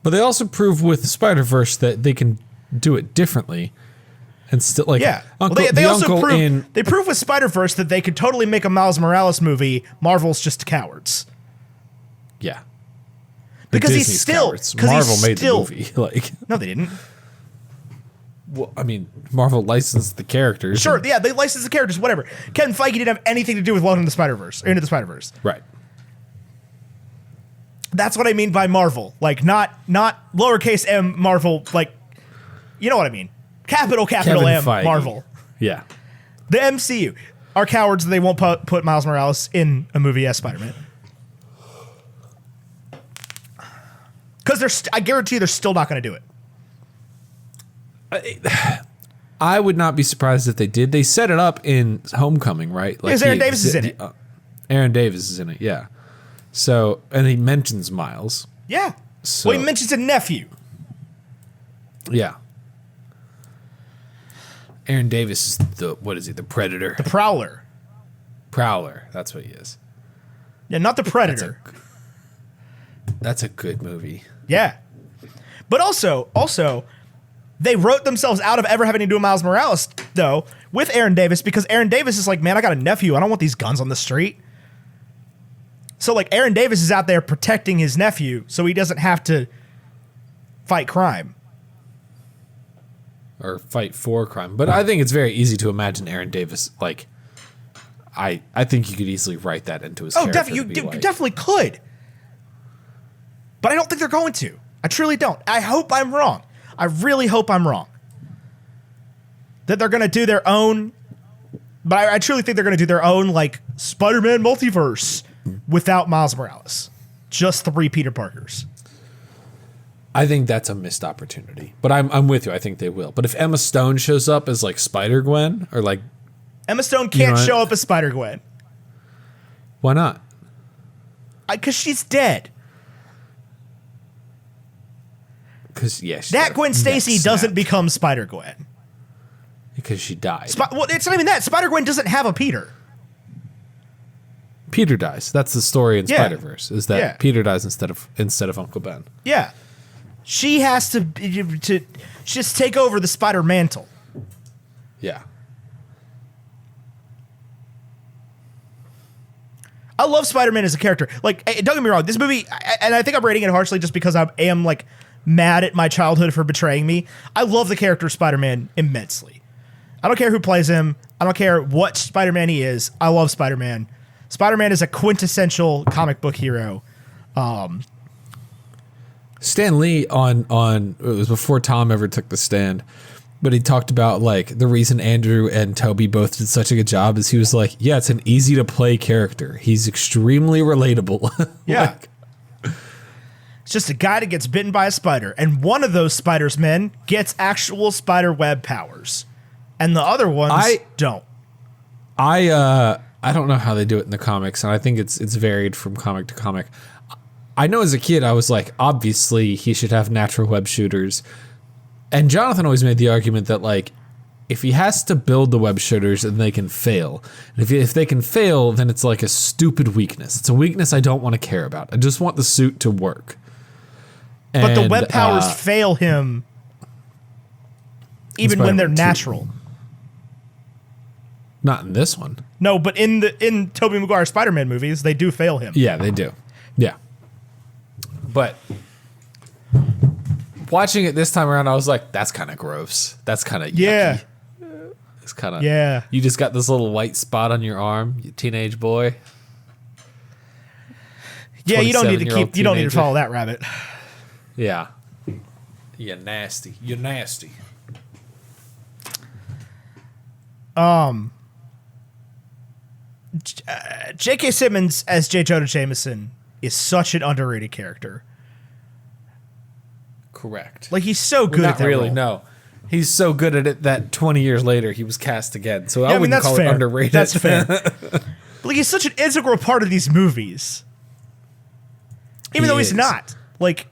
But they also prove with Spider-Verse that they can do it differently. and still like Yeah. Uncle, Well, they the also uncle proved, they proved with Spider-Verse that they could totally make a Miles Morales movie. Marvel's just cowards. yeah. Because he's Disney's still cowards. Marvel made the movie. Like, no, they didn't. well, I mean, Marvel licensed the characters. Sure, yeah, they licensed the characters, whatever. Kevin Feige didn't have anything to do with Welcome to the Spider-Verse, or Into the Spider-Verse. Right. That's what I mean by Marvel. Like, not lowercase m Marvel, like, you know what I mean. Capital Kevin M Feige. Marvel. Yeah. The MCU are cowards. They won't put Miles Morales in a movie as Spider-Man. Because I guarantee you they're still not going to do it. I would not be surprised if they did. They set it up in Homecoming, right? Like Because Aaron Davis is in it. Aaron Davis is in it, yeah. So, and he mentions Miles. Yeah. So, Well, he mentions a nephew. yeah. Aaron Davis is what is he? The Predator? The Prowler. Prowler. That's what he is. Yeah, not the Predator. That's a good movie. Yeah. But also, they wrote themselves out of ever having to do a Miles Morales, though, with Aaron Davis, because Aaron Davis is like, man, I got a nephew. I don't want these guns on the street. So, like, Aaron Davis is out there protecting his nephew so he doesn't have to fight crime. Or fight for crime. But I think it's very easy to imagine Aaron Davis, like, I think you could easily write that into his character. You definitely could. But I don't think they're going to. I truly don't. I hope I'm wrong. I really hope I'm wrong. That they're going to do their own, but I truly think they're going to do their own, like, Spider-Man multiverse without Miles Morales. Just 3 Peter Parkers. I think that's a missed opportunity. But I'm with you. I think they will. But if Emma Stone shows up as, like, Spider-Gwen, or, like... Emma Stone can't show up as Spider-Gwen. Why not? Because she's dead. Because, yes. That Gwen Stacy doesn't become Spider-Gwen. Because she died. Well, it's not even that. Spider-Gwen doesn't have a Peter. Peter dies. That's the story in Spider-Verse, is that Peter dies instead of Uncle Ben. Yeah. She has to just take over the Spider mantle. Yeah. I love Spider-Man as a character. Like, don't get me wrong, this movie, and I think I'm rating it harshly just because I am, like, mad at my childhood for betraying me. I love the character of Spider-Man immensely. I don't care who plays him. I don't care what Spider-Man he is. I love Spider-Man. Spider-Man is a quintessential comic book hero. Stan Lee on it was before Tom ever took the stand, but he talked about, like, the reason Andrew and Toby both did such a good job is he was like, yeah, it's an easy to play character. He's extremely relatable. Yeah. It's just a guy that gets bitten by a spider, and one of those spiders men gets actual spider web powers, and the other ones don't. I don't know how they do it in the comics, and I think it's varied from comic to comic. I know as a kid I was like, obviously he should have natural web shooters. And Jonathan always made the argument that, like, if he has to build the web shooters, then they can fail. And if they can fail, then it's like a stupid weakness. It's a weakness I don't want to care about. I just want the suit to work. But the web powers fail him even when they're natural. Not in this one. No, but in Tobey Maguire Spider-Man movies, they do fail him. Yeah, they do. Yeah. But watching it this time around, I was like, that's kind of gross. That's kind of yucky. Yeah. It's kind of... Yeah. You just got this little white spot on your arm, you teenage boy. Yeah, you don't need to follow that rabbit. Yeah. You're nasty. You're nasty. J.K. Simmons as J. Jonah Jameson is such an underrated character. Correct. Like, he's so good at that really, role. no. He's so good at it that 20 years later he was cast again. So I wouldn't call it underrated. That's fair. But, like, he's such an integral part of these movies. Even though he's not. Like...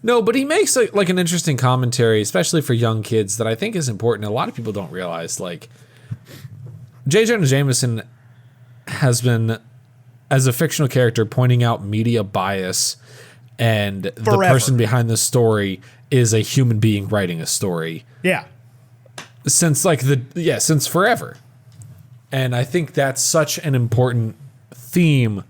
No, but he makes like an interesting commentary, especially for young kids, that I think is important. A lot of people don't realize, like, J. Jonah Jameson has been, as a fictional character, pointing out media bias, and the person behind the story is a human being writing a story. Yeah. since since forever. And I think that's such an important theme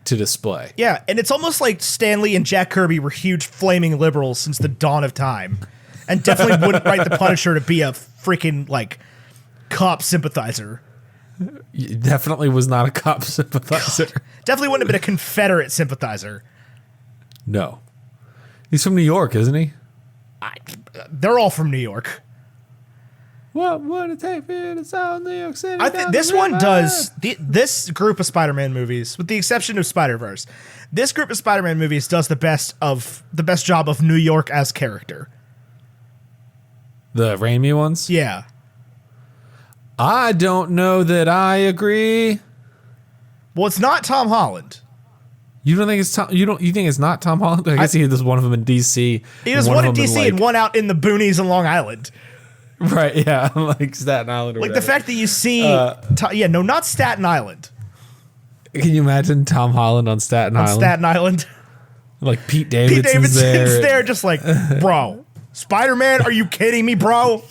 to display. Yeah, and it's almost like Stan Lee and Jack Kirby were huge flaming liberals since the dawn of time, and definitely wouldn't write the Punisher to be a freaking like cop sympathizer. He definitely was not a cop sympathizer. God. Definitely wouldn't have been a Confederate sympathizer. No. He's from New York, isn't he? They're all from New York. What would it take for you to sell New York City? I think this one does this group of Spider-Man movies, with the exception of Spider-Verse. This group of Spider-Man movies does the best job of New York as character. The Raimi ones? Yeah. I don't know that I agree. Well, it's not Tom Holland. You don't think it's Tom? You think it's not Tom Holland? I guess he does one of them in DC. He does one in DC and one out in the boonies in Long Island. Right? Yeah, like Staten Island. Or like whatever. the fact that you see, not Staten Island. Can you imagine Tom Holland on Staten Island? Staten Island. Like Pete Davidson's there, just like, bro, Spider-Man. Are you kidding me, bro?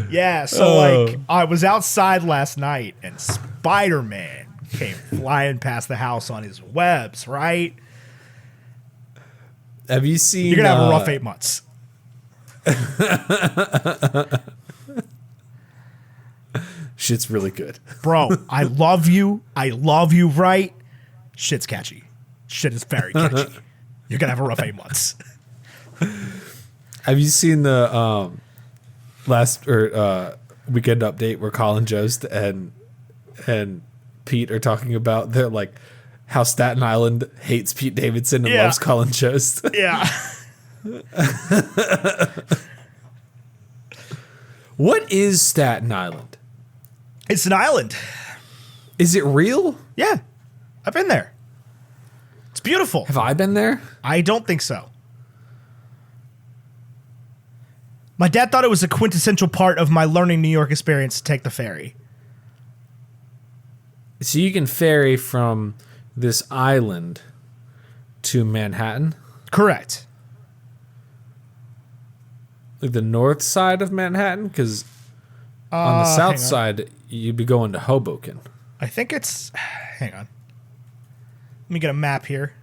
Yeah, so like I was outside last night and Spider-Man came flying past the house on his webs, right? Have you seen? You're gonna have a rough 8 months. Shit's really good. Bro, I love you, right? Shit's catchy. Shit is very catchy. You're gonna have a rough 8 months. Have you seen the last weekend update where Colin Jost and Pete are talking about their like how Staten Island hates Pete Davidson and loves Colin Jost? Yeah. What is Staten Island? It's an island. Is it real? Yeah. I've been there. It's beautiful. Have I been there? I don't think so. My dad thought it was a quintessential part of my learning New York experience to take the ferry. So you can ferry from this island to Manhattan? Correct. Like the north side of Manhattan? Because on the south side, you'd be going to Hoboken. I think it's... Hang on. Let me get a map here.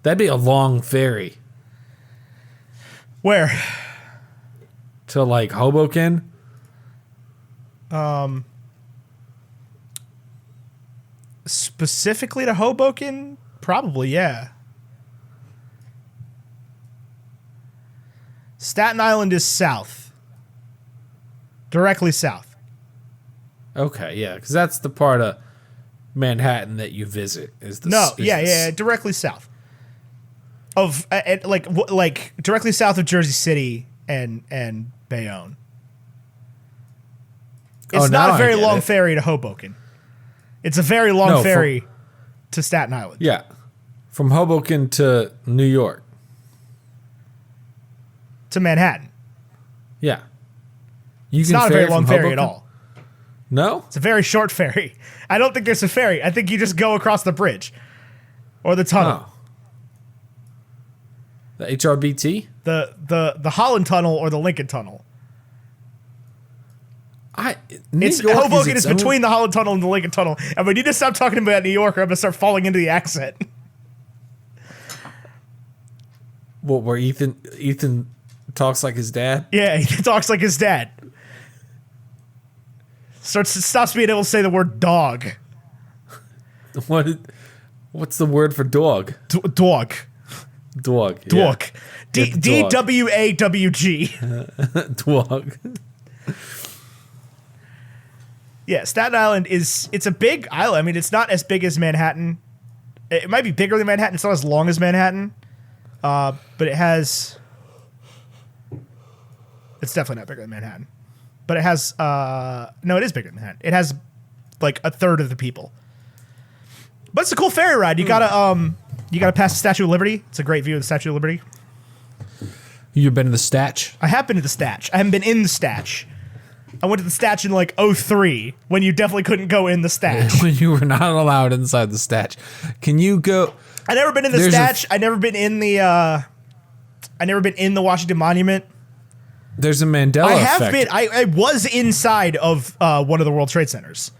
That'd be a long ferry. Where? To like Hoboken? Specifically to Hoboken? Probably, yeah. Staten Island is south. Directly south. Okay, yeah, because that's the part of Manhattan that you visit. Directly south of like directly south of Jersey City and Bayonne. It's not a very long ferry to Hoboken. It's a very long ferry to Staten Island. Yeah, from Hoboken to New York. To Manhattan. Yeah. It's not a very long ferry at all. No? It's a very short ferry. I don't think there's a ferry. I think you just go across the bridge. Or the tunnel. Oh. The HRBT? The Holland Tunnel or the Lincoln Tunnel. Hoboken is between the Holland Tunnel and the Lincoln Tunnel. And we need to stop talking about New York or I'm going to start falling into the accent. What, where Ethan talks like his dad? Yeah, he talks like his dad. Stops being able to say the word dog. What's the word for dog? Dog. Dog. Dog. Yeah. D-W-A-W-G. Dog. Yeah, Staten Island it's a big island. I mean, it's not as big as Manhattan. It might be bigger than Manhattan. It's not as long as Manhattan. But it has... It's definitely not bigger than Manhattan. But it has... No, it is bigger than Manhattan. It has, like, a third of the people. But it's a cool ferry ride. You gotta pass the Statue of Liberty. It's a great view of the Statue of Liberty. You've been to the Statue? I have been to the Statue. I haven't been in the Statue. I went to the Statue in, like, 2003, when you definitely couldn't go in the Statue. When you were not allowed inside the Statue. Can you go... I never been in the Statue. I never been in the Washington Monument. There's a Mandela I have effect. been. I was inside of one of the World Trade Centers,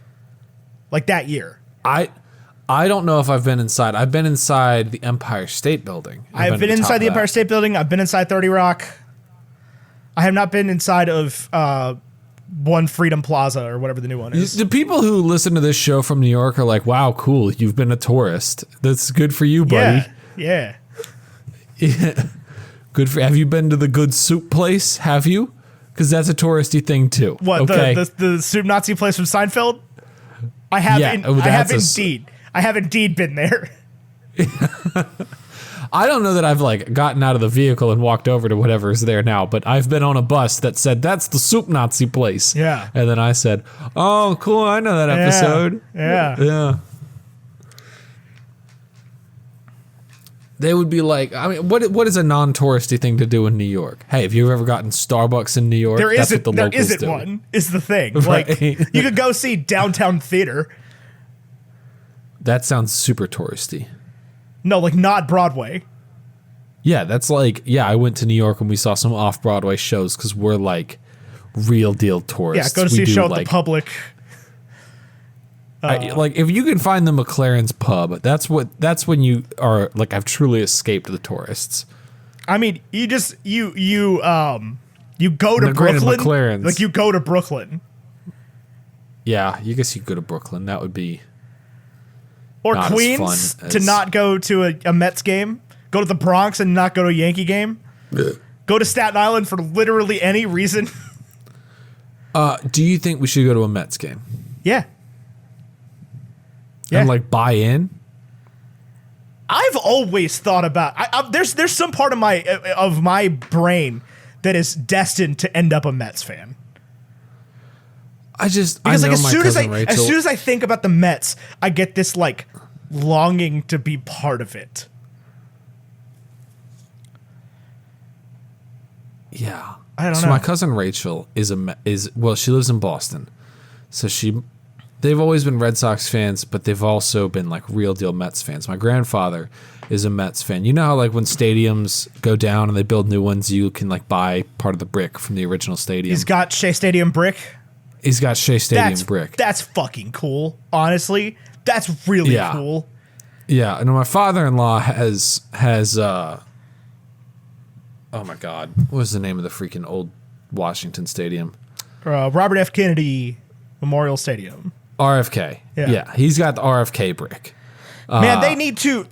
like that year. I don't know if I've been inside. I've been inside the Empire State Building. I've been to the top inside the of Empire that. State Building. I've been inside 30 Rock. I have not been inside of One Freedom Plaza or whatever the new one is. The people who listen to this show from New York are like, "Wow, cool! You've been a tourist. That's good for you, buddy." Yeah. Good for. Have you been to the Good Soup place? Have you? Because that's a touristy thing too. What, okay. the soup Nazi place from Seinfeld? I have. Yeah, I have that's indeed. I have indeed been there. I don't know that I've like gotten out of the vehicle and walked over to whatever is there now, but I've been on a bus that said that's the soup Nazi place. Yeah. And then I said, "Oh, cool! I know that episode." Yeah. Yeah. They would be like, I mean, what is a non-touristy thing to do in New York? Hey, have you ever gotten Starbucks in New York? There That's isn't. what the There locals isn't do. one. Is the thing. Right. Like you could go see Downtown Theater. That sounds super touristy. No, like not Broadway. Yeah, that's like, yeah, I went to New York and we saw some off-Broadway shows because we're like real deal Yeah, tourists. go to We see a do, show at like, the Public. like if you can find the McLaren's pub, that's when you are like, I've truly escaped the tourists. I mean, you go to Now, granted, Brooklyn. McLaren's. Like you go to Brooklyn. Yeah, you guess you could go to Brooklyn. That would be Or not as Queens fun to as- not go to a Mets game. Go to the Bronx and not go to a Yankee game. Go to Staten Island for literally any reason. Do you think we should go to a Mets game? Yeah. Yeah. And like buy in? I've always thought about there's some part of my brain that is destined to end up a Mets fan. Because Because I like know my cousin Rachel. as soon as I think about the Mets, I get this like longing to be part of it. Yeah, I don't so know. my cousin Rachel is she lives in Boston, so they've always been Red Sox fans, but they've also been like real deal Mets fans. My grandfather is a Mets fan. You know how like when stadiums go down and they build new ones, you can like buy part of the brick from the original stadium. He's got Shea Stadium brick. He's got Shea Stadium brick. That's fucking cool. Honestly, that's really Yeah. cool. Yeah, and my father-in-law has oh my God, what was the name of the freaking old Washington Stadium? Robert F. Kennedy Memorial Stadium. RFK. Yeah. Yeah, he's got the RFK brick. Man, they need to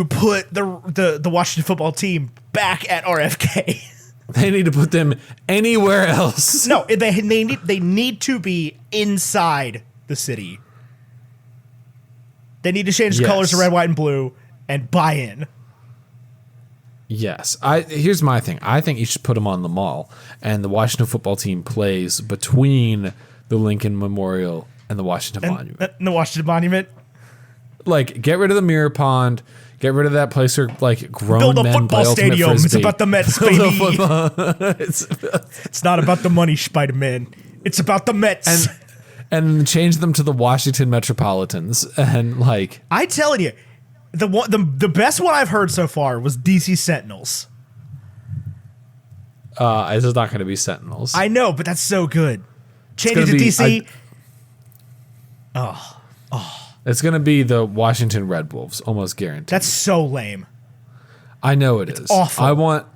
put the Washington football team back at RFK. They need to put them anywhere else. No, they need to be inside the city. They need to change the Yes. colors to red, white, and blue and buy in. Yes. Here's my thing. I think you should put them on the mall, and the Washington football team plays between the Lincoln Memorial and the Washington Monument. And the Washington Monument. Like, get rid of the mirror pond. Get rid of that place where like grown Build a men football play ultimate stadium. It's frisbee. about the Mets, Build a baby. football- It's not about the money, Spider-Man. It's about the Mets. and change them to the Washington Metropolitans, and like I telling you, the best one I've heard so far was DC Sentinels. it's not going to be Sentinels. I know, but that's so good. Change it gonna to be- DC. It's going to be the Washington Red Wolves, almost guaranteed. That's so lame. I know it is. awful. I want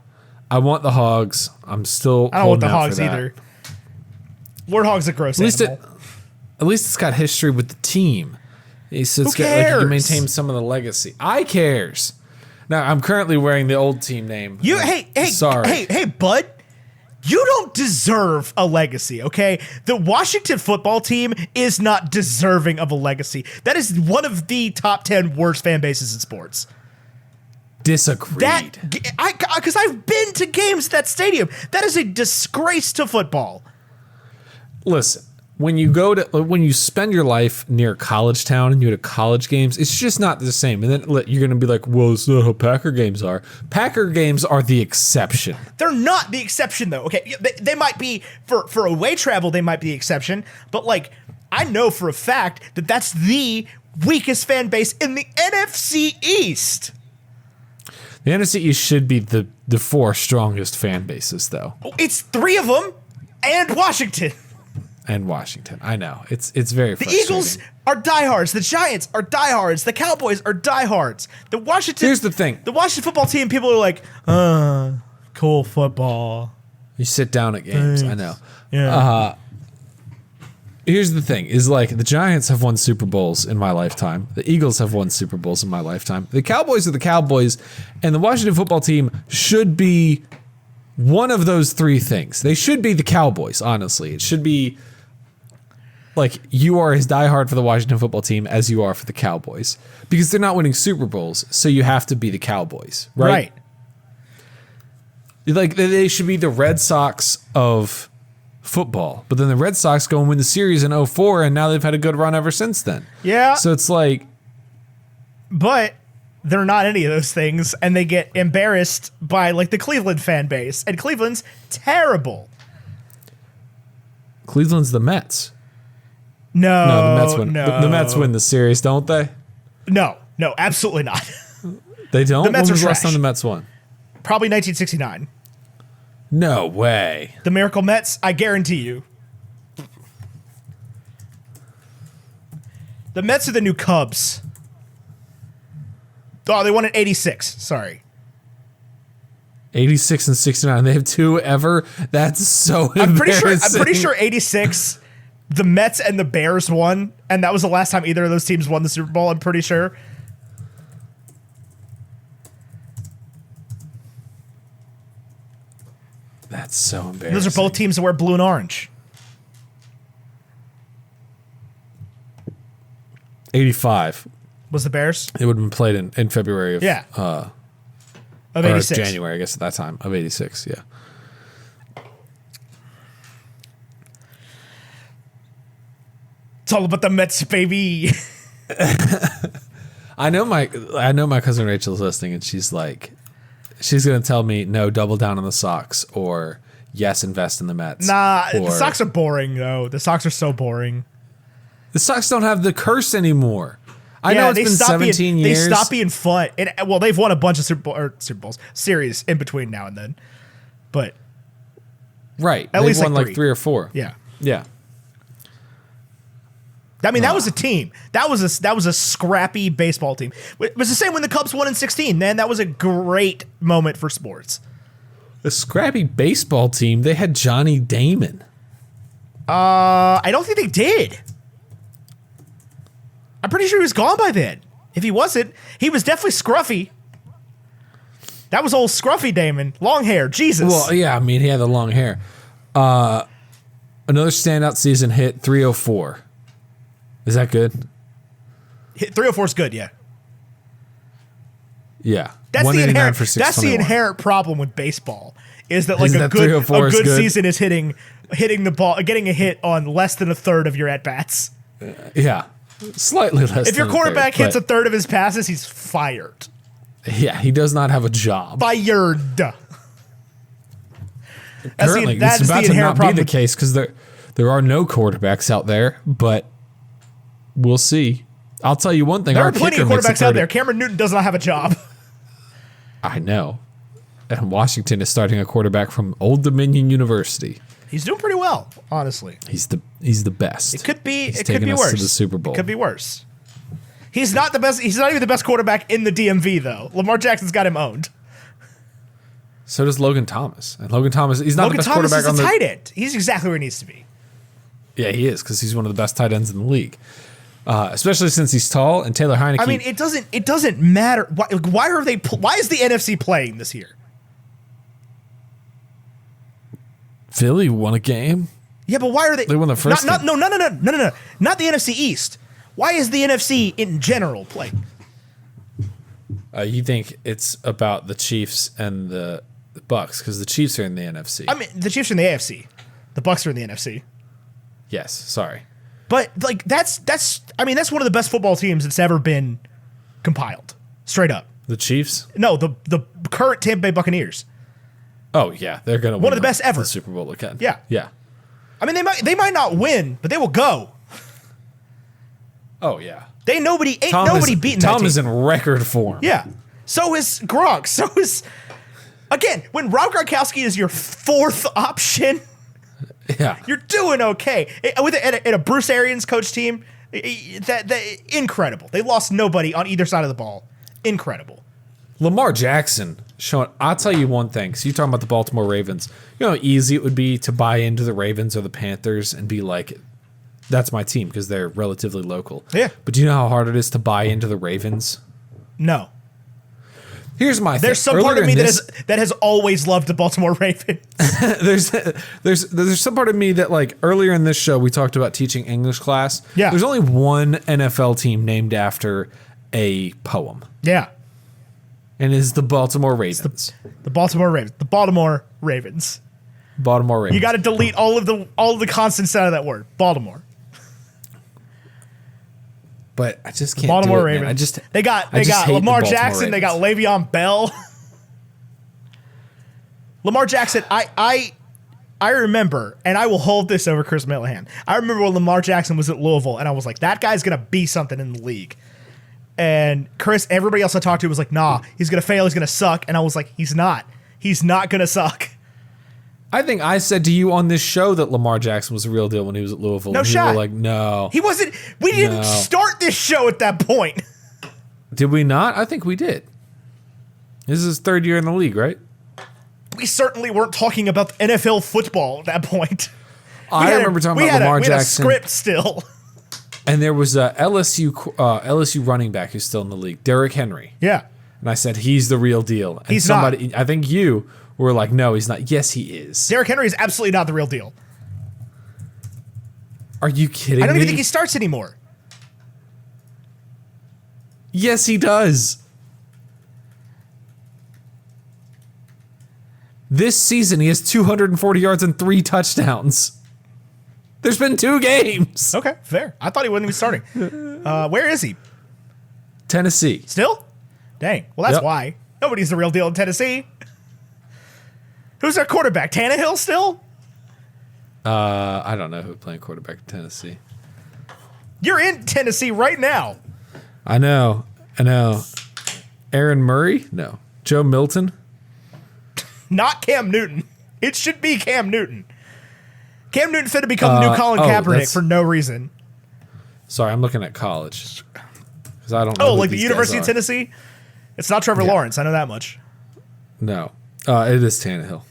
the Hogs. I'm still. I don't want the holding out Hogs for that. either. Warthog's a gross animal. At least it's got history with the team. So it's got, like, you cares? can maintain some of the legacy. I cares. Now I'm currently wearing the old team name. Hey, bud. You don't deserve a legacy, okay? The Washington football team is not deserving of a legacy. That is one of the top 10 worst fan bases in sports. Disagreed. Because I've been to games at that stadium. That is a disgrace to football. Listen, when you spend your life near a college town and you go to college games, it's just not the same. And then you're going to be like, well, it's not how Packer games are. Packer games are the exception. They're not the exception, though. Okay, they might be for away travel. They might be the exception, but like I know for a fact that that's the weakest fan base in the NFC East. The NFC East should be the four strongest fan bases, though. It's three of them, and Washington. And Washington. I know. It's very The frustrating. Eagles are diehards. The Giants are diehards. The Cowboys are diehards. The Washington. Here's the thing. The Washington football team. People are like, cool football. You sit down at games. I know. Yeah. Here's the thing: is like the Giants have won Super Bowls in my lifetime. The Eagles have won Super Bowls in my lifetime. The Cowboys are the Cowboys, and the Washington football team should be one of those three things. They should be the Cowboys. Honestly, it should be. Like, you are as diehard for the Washington football team as you are for the Cowboys. Because they're not winning Super Bowls, so you have to be the Cowboys, right? Like, they should be the Red Sox of football. But then the Red Sox go and win the series in 2004, and now they've had a good run ever since then. Yeah. So it's like... But they're not any of those things, and they get embarrassed by, like, the Cleveland fan base. And Cleveland's terrible. Cleveland's the Mets. No, the Mets win. No. The Mets win the series, don't they? No, absolutely not. They don't? The Mets when are was the last trash. time the Mets won? Probably 1969. No way. The Miracle Mets, I guarantee you. The Mets are the new Cubs. Oh, they won in 86. Sorry. 86 and 69. They have two ever? That's so I'm embarrassing. pretty sure 86, the Mets and the Bears won, and that was the last time either of those teams won the Super Bowl, I'm pretty sure. That's so embarrassing. Those are both teams that wear blue and orange. 85. Was the Bears? It would have been played in February of Of or 86. January, I guess at that time of 86, yeah. It's all about the Mets, baby. I know my cousin Rachel's listening, and she's like, she's gonna tell me no, double down on the Sox, or yes, invest in the Mets. Nah, or, the Sox are boring though. The Sox are so boring. The Sox don't have the curse anymore. I know it's been 17 years. They stopped being fun. And, well, they've won a bunch of Super Bowls series in between now and then, but right, at they've least won like like three or four. yeah. Yeah, I mean, that was a team. That was a scrappy baseball team. It was the same when the Cubs won in 16. Man, that was a great moment for sports. the scrappy baseball team. They had Johnny Damon. I don't think they did. I'm pretty sure he was gone by then. If he wasn't, he was definitely scruffy. That was old scruffy Damon. Long hair. Jesus. Well, yeah, I mean, he had the long hair. Another standout season hit, 304. Is that good? 304 is good, yeah. Yeah. That's 189 for 621. that's the inherent problem with baseball is that like Isn't a that 304 is good good? season is hitting the ball, getting a hit on less than a third of your at bats. Yeah. Slightly less If your than quarterback third, hits a but third of his passes, he's fired. yeah, he does not have a job. Fired. Currently, that it's is the about to inherent not be problem the with- case because there are no quarterbacks out there, but we'll see. I'll tell you one thing. There our are plenty kicker of makes a quarterbacks out 30 there. Cameron Newton does not have a job. I know. And Washington is starting a quarterback from Old Dominion University. He's doing pretty well, honestly. He's the best. It could be. He's It could taking be us worse. to the Super Bowl. It could be worse. He's not the best. He's not even the best quarterback in the DMV, though. Lamar Jackson's got him owned. So does Logan Thomas. And Logan Thomas, he's not Logan the best Thomas quarterback is on a the tight end. He's exactly where he needs to be. Yeah, he is because he's one of the best tight ends in the league. Especially since he's tall and Taylor Heineke. I mean, it doesn't matter. Why are they? Why is the NFC playing this year? Philly won a game. Yeah, but why are they? They won the first No, game. no, not the NFC East. Why is the NFC in general playing? You think it's about the Chiefs and the Bucks because the Chiefs are in the NFC. I mean, the Chiefs are in the AFC. The Bucks are in the NFC. Yes, sorry. But like that's one of the best football teams that's ever been compiled. Straight up. The Chiefs? No, the current Tampa Bay Buccaneers. Oh yeah, they're gonna win One of the best ever. the Super Bowl again. Yeah. Yeah. I mean, they might not win, but they will go. Oh yeah. Ain't Tom nobody beating that Tom team. is in record form. Yeah. So is Gronk. So is, again, when Rob Gronkowski is your fourth option, Yeah. you're doing okay. In a Bruce Arians coach team, that incredible. They lost nobody on either side of the ball. Incredible. Lamar Jackson showing. I'll tell you one thing. So you're talking about the Baltimore Ravens. You know how easy it would be to buy into the Ravens or the Panthers and be like, that's my team because they're relatively local. Yeah. But do you know how hard it is to buy into the Ravens? No. Here's my thing. There's some part of me that has always loved the Baltimore Ravens. there's some part of me that, like, earlier in this show we talked about teaching English class. Yeah. There's only one NFL team named after a poem. Yeah. And it's the Baltimore Ravens. The Baltimore Ravens. The Baltimore Ravens. Baltimore Ravens. You got to delete all of the consonants out of that word. Baltimore. But I just can't Baltimore do it, Ravens. man. They got hate Lamar the Baltimore Jackson. They got Le'Veon Bell. Lamar Jackson. I remember, and I will hold this over Chris Millihan. I remember when Lamar Jackson was at Louisville, and I was like, that guy's gonna be something in the league. And Chris, everybody else I talked to was like, nah, he's gonna fail. He's gonna suck. And I was like, he's not. He's not gonna suck. I think I said to you on this show that Lamar Jackson was the real deal when he was at Louisville. No and shot. You were like, no. He wasn't. We didn't start this show at that point. Did we not? I think we did. This is his third year in the league, right? We certainly weren't talking about NFL football at that point. I remember talking about Lamar Jackson. We had a script still. And there was a LSU running back who's still in the league, Derrick Henry. Yeah. And I said, he's the real deal. And He's somebody, not. I think you were like, no, he's not. Yes, he is. Derrick Henry is absolutely not the real deal. Are you kidding me? I don't even think he starts anymore. Yes, he does. This season, he has 240 yards and 3 touchdowns. There's been 2 games. Okay, fair. I thought he wasn't even starting. Where is he? Tennessee. Still? Dang. Well, that's Yep. why. Nobody's the real deal in Tennessee. Who's their quarterback? Tannehill still? I don't know who playing quarterback in Tennessee. You're in Tennessee right now. I know. Aaron Murray? No. Joe Milton? Not Cam Newton. It should be Cam Newton. Cam Newton fit to become the new Colin Kaepernick for no reason. Sorry, I'm looking at college. Because I don't know. Oh, who like the these University guys of are. Tennessee? It's not Trevor Lawrence. I know that much. No. It is Tannehill.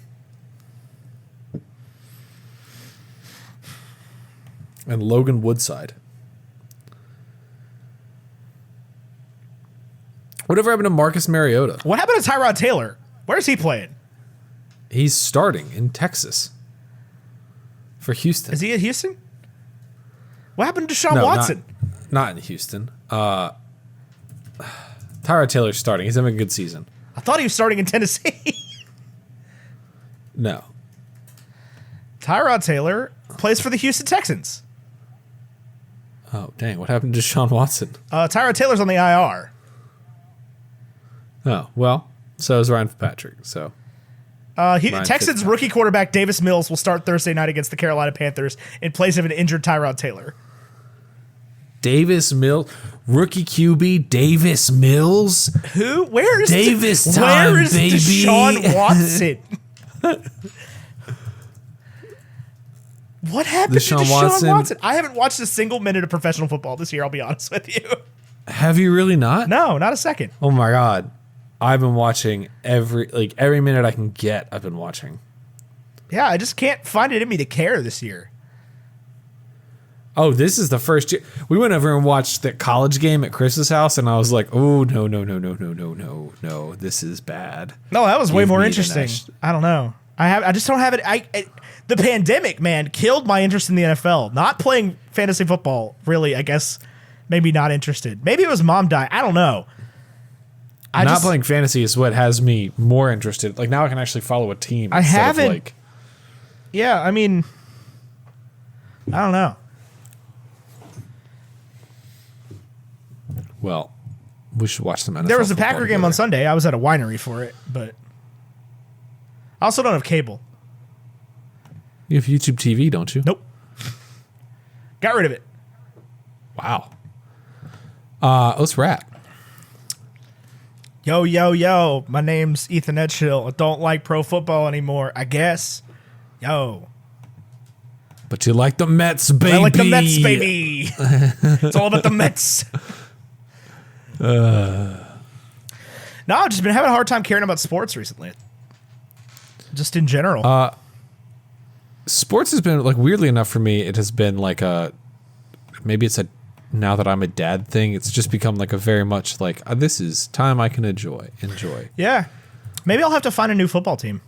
And Logan Woodside. Whatever happened to Marcus Mariota? What happened to Tyrod Taylor? Where's he playing? He's starting in Texas for Houston. Is he at Houston? What happened to Deshaun No, Watson? Not in Houston. Tyrod Taylor's starting. He's having a good season. I thought he was starting in Tennessee. No. Tyrod Taylor plays for the Houston Texans. Oh, dang. What happened to Deshaun Watson? Tyrod Taylor's on the IR. Oh, well, so is Ryan Fitzpatrick. So Texans Fitzpatrick. rookie quarterback Davis Mills will start Thursday night against the Carolina Panthers in place of an injured Tyrod Taylor. Davis Mills, rookie QB Davis Mills. Who? Where is Davis time, where is baby. Deshaun Watson? What happened to Deshaun Watson? I haven't watched a single minute of professional football this year, I'll be honest with you. Have you really not? No, not a second. Oh my God. I've been watching every minute I can get. I've been watching. Yeah, I just can't find it in me to care this year. Oh, this is the first year. We went over and watched the college game at Chris's house, and I was like, oh, no, this is bad. No, that was way Give more me the interesting. next- I don't know. I just don't have it. The pandemic, man, killed my interest in the NFL. Not playing fantasy football, really, I guess, maybe not interested. Maybe it was mom died. I don't know. Not playing fantasy is what has me more interested. Like, now I can actually follow a team. I instead of, haven't- like, Yeah, I mean, I don't know. well, we should watch some NFL There was a football Packer game on together. Sunday. I was at a winery for it, but I also don't have cable. You have YouTube TV, don't you? Nope. Got rid of it. Wow. Let's wrap. Yo, yo, yo. My name's Ethan Edgehill. I don't like pro football anymore, I guess. Yo. But you like the Mets, baby. I like the Mets, baby. It's all about the Mets. No, I've just been having a hard time caring about sports recently. Just in general. Sports has been, like, weirdly enough for me, it has been like maybe it's a, now that I'm a dad thing, it's just become like a very much like, this is time I can enjoy. Yeah. Maybe I'll have to find a new football team.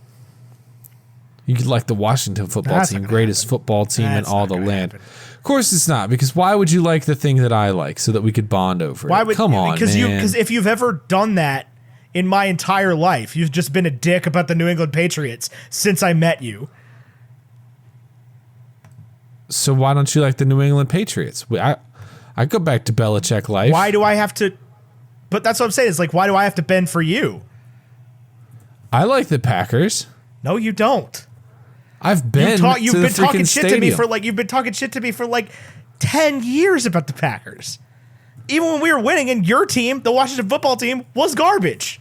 You could like the Washington football team, greatest football team in all the land. Happen. Of course it's not, because why would you like the thing that I like so that we could bond over it? Come on, man. Because if you've ever done that in my entire life, you've just been a dick about the New England Patriots since I met you. So why don't you like the New England Patriots? I go back to Belichick life. Why do I have to? But that's what I'm saying. It's like, why do I have to bend for you? I like the Packers. No, you don't. I've been. You've been talking shit to me for like. You've been talking shit to me for like 10 years about the Packers. Even when we were winning, and your team, the Washington football team, was garbage.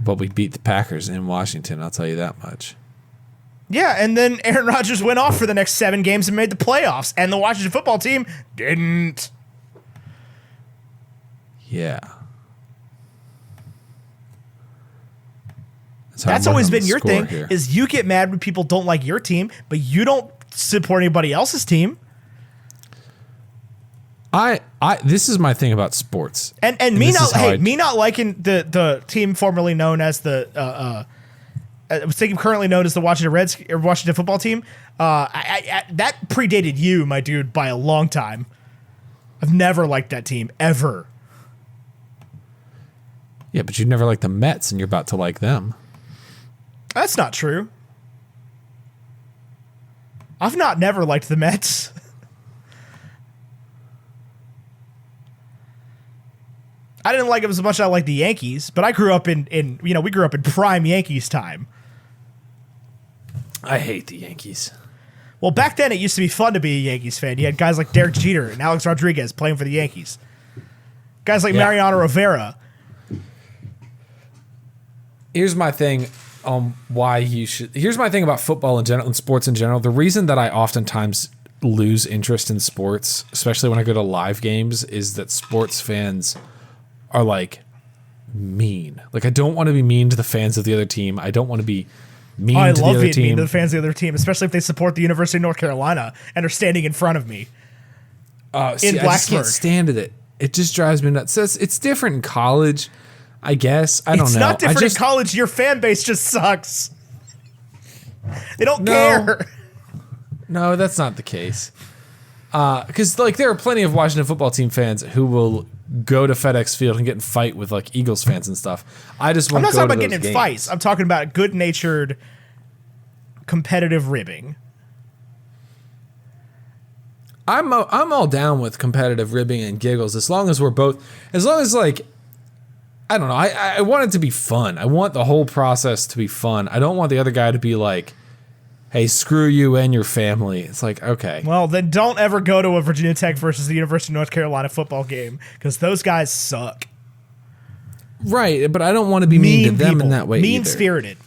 But we beat the Packers in Washington. I'll tell you that much. Yeah, and then Aaron Rodgers went off for the next 7 games and made the playoffs, and the Washington football team didn't. Yeah. That's always been your thing, is you get mad when people don't like your team, but you don't support anybody else's team. This is my thing about sports. And me not liking the team formerly known as I was thinking currently known as the Washington football team. That predated you, my dude, by a long time. I've never liked that team ever. Yeah, but you never liked the Mets, and you're about to like them. That's not true. I've never liked the Mets. I didn't like them as much as I like the Yankees, but I grew up we grew up in prime Yankees time. I hate the Yankees. Well, back then it used to be fun to be a Yankees fan. You had guys like Derek Jeter and Alex Rodriguez playing for the Yankees. Guys like Mariano Rivera. Here's my thing here's my thing about football in general and sports in general. The reason that I oftentimes lose interest in sports, especially when I go to live games, is that sports fans are like mean. Like, I don't want to be mean to the fans of the other team. I don't want to be mean to the other team. I love being mean to the fans of the other team, especially if they support the University of North Carolina and are standing in front of me. In Blacksburg. I just can't stand it. It just drives me nuts. It's different in college, I guess. I don't know. It's not different in college. Your fan base just sucks. They don't care. No, that's not the case. Because like there are plenty of Washington football team fans who will go to FedEx Field and get in fight with like Eagles fans and stuff. I'm not talking about getting in fights. I'm talking about good-natured, competitive ribbing. I'm all down with competitive ribbing and giggles as long as like, I don't know. I want it to be fun. I want the whole process to be fun. I don't want the other guy to be like, hey, screw you and your family. It's like, okay. Well, then don't ever go to a Virginia Tech versus the University of North Carolina football game, because those guys suck. Right, but I don't want to be mean to them in that way either. Mean-spirited.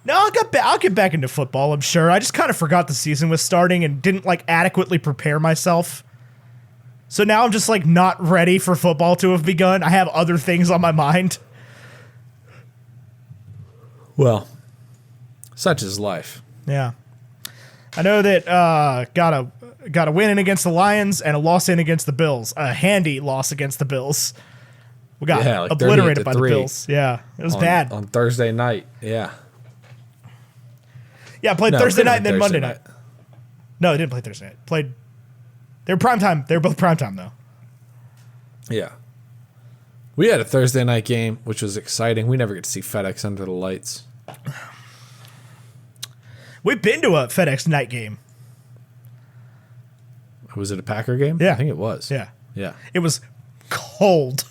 No, I'll get back into football, I'm sure. I just kind of forgot the season was starting and didn't like adequately prepare myself. So now I'm just like not ready for football to have begun. I have other things on my mind. Well, such is life. Yeah. I know that got a win in against the Lions and a loss in against the Bills. A handy loss against the Bills. We got obliterated by the Bills. Yeah, it was bad. On Thursday night, yeah. Yeah, played Thursday night and then Monday night. No, they didn't play Thursday night. They were primetime. They were both primetime, though. Yeah. We had a Thursday night game, which was exciting. We never get to see FedEx under the lights. We've been to a FedEx night game. Was it a Packer game? Yeah. I think it was. Yeah. Yeah. It was cold.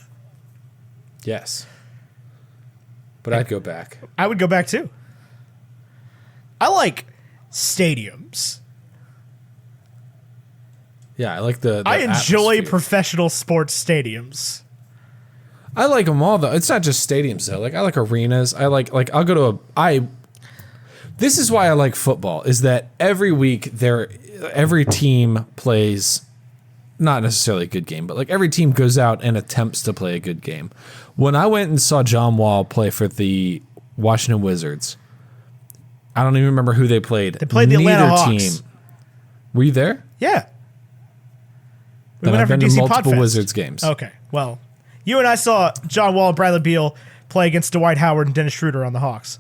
Yes. But I'd go back. I would go back, too. I like stadiums. Yeah, I like the I enjoy atmosphere. Professional sports stadiums. I like them all though. It's not just stadiums though. Like I like arenas. I like I'll go to this is why I like football, is that every week every team plays not necessarily a good game, but like every team goes out and attempts to play a good game. When I went and saw John Wall play for the Washington Wizards, I don't even remember who they played. They played the Atlanta Hawks. Were you there? Yeah. We Then went I've over been to DC multiple Podfest. Wizards games. Okay, well, you and I saw John Wall and Bradley Beal play against Dwight Howard and Dennis Schroeder on the Hawks.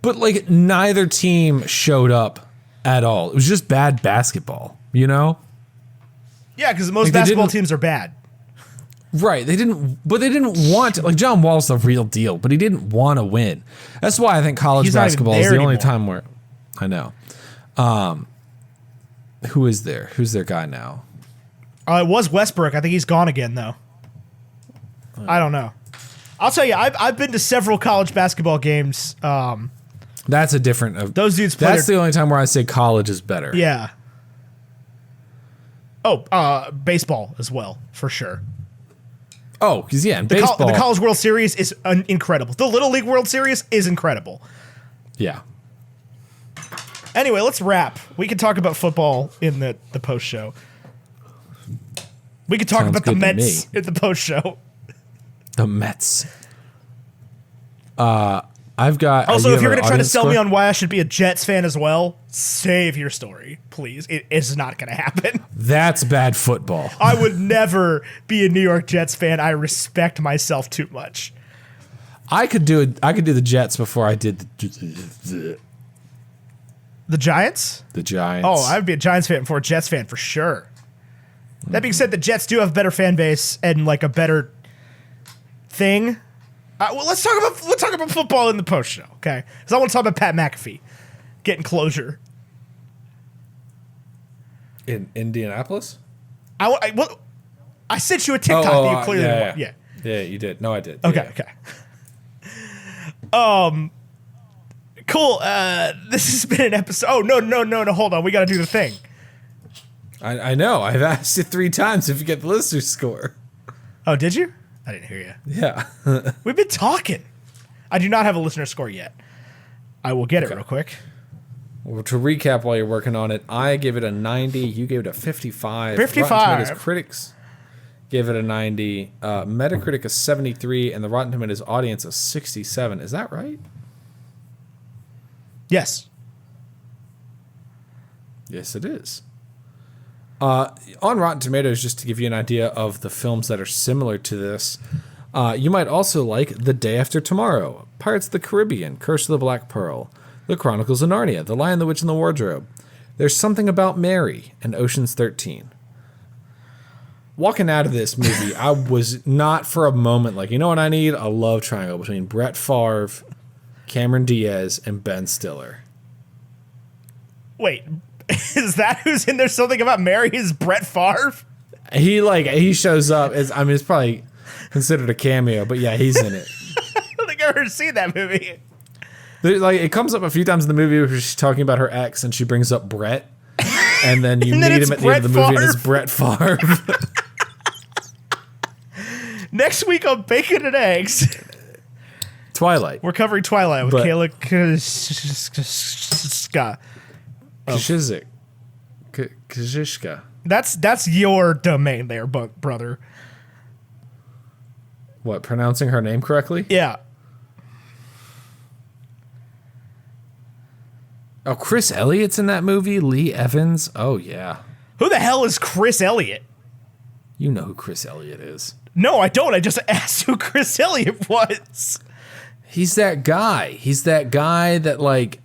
But like neither team showed up at all. It was just bad basketball, you know? Yeah, because most Like, they basketball didn't- teams are bad. Right. They didn't want to, like John Wall's the real deal, but he didn't want to win. That's why I think college He's not even basketball is there the only anymore. time where I know. Who is there? Who's their guy now? It was Westbrook. I think he's gone again, though. I don't know. I'll tell you, I've been to several college basketball games. That's a different. Those dudes play That's the only time where I say college is better. Yeah. Oh, baseball as well, for sure. Oh, because yeah, in The baseball. College World Series is incredible. The Little League World Series is incredible. Yeah. Anyway, let's wrap. We can talk about football in the post show. We could talk Sounds about the good to Mets me. in the post show. The Mets. I've got. Also, you if have you're an going to try to audience sell score? me on why I should be a Jets fan as well, save your story, please. It is not going to happen. That's bad football. I would never be a New York Jets fan. I respect myself too much. I could do it. I could do the Jets before I did the The Giants? Giants. Oh, I would be a Giants fan before a Jets fan for sure. That being said, the Jets do have a better fan base and like a better thing. Well, let's talk about football in the post show, okay? Because I want to talk about Pat McAfee getting closure. In Indianapolis. I sent you a TikTok that you clearly didn't want. Yeah, you did. No, I did. Okay, Yeah. okay. Cool. This has been an episode. Oh, no. Hold on. We got to do the thing. I know. I've asked you 3 times if you get the listener score. Oh, did you? I didn't hear you. Yeah. We've been talking. I do not have a listener score yet. I will get it real quick. Well, to recap while you're working on it, I gave it a 90. You gave it a 55. 55. Rotten Tomatoes critics gave it a 90. Metacritic a 73, and the Rotten Tomatoes audience a 67. Is that right? Yes. Yes, it is. On Rotten Tomatoes, just to give you an idea of the films that are similar to this, you might also like The Day After Tomorrow, Pirates of the Caribbean, Curse of the Black Pearl, The Chronicles of Narnia, The Lion, the Witch, and the Wardrobe, There's Something About Mary, and Ocean's 13. Walking out of this movie, I was not for a moment like, you know what I need? A love triangle between Brett Favre, Cameron Diaz, and Ben Stiller. Wait, is that who's in there? Something about Mary is Brett Favre? He shows up. It's probably considered a cameo, but yeah, he's in it. I don't think I've ever seen that movie. It comes up a few times in the movie where she's talking about her ex and she brings up Brett, and then you And then meet it's him at the end of the movie and it's Brett Brett Favre. Next week on Bacon and Eggs, Twilight. we're covering Twilight with But- Kayla Kaczynska. Kashizik. Kazishka. That's your domain there, brother. What, pronouncing her name correctly? Yeah. Oh, Chris Elliott's in that movie? Lee Evans? Oh, yeah. Who the hell is Chris Elliott? You know who Chris Elliott is. No, I don't. I just asked who Chris Elliott was. He's that guy. He's that guy that, like,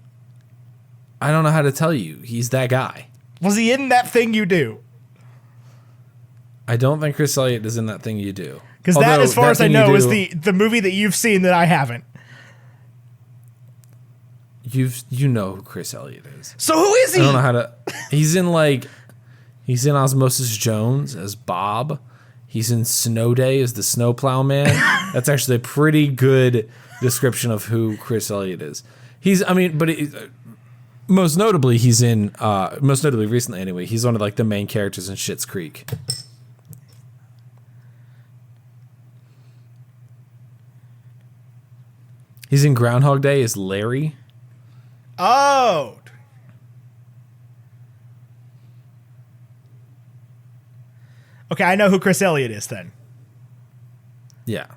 I don't know how to tell you. He's that guy. Was he in That Thing You Do? I don't think Chris Elliott is in That Thing You Do. Because that, Although, as far That as I Thing You know, is Do- the movie that you've seen that I haven't. You know who Chris Elliott is. So who is he? I don't know how to. He's in Osmosis Jones as Bob. He's in Snow Day as the snowplow man. That's actually a pretty good description of who Chris Elliott is. Most notably recently anyway, he's one of like the main characters in Schitt's Creek. He's in Groundhog Day as Larry. Oh. Okay, I know who Chris Elliott is then. Yeah.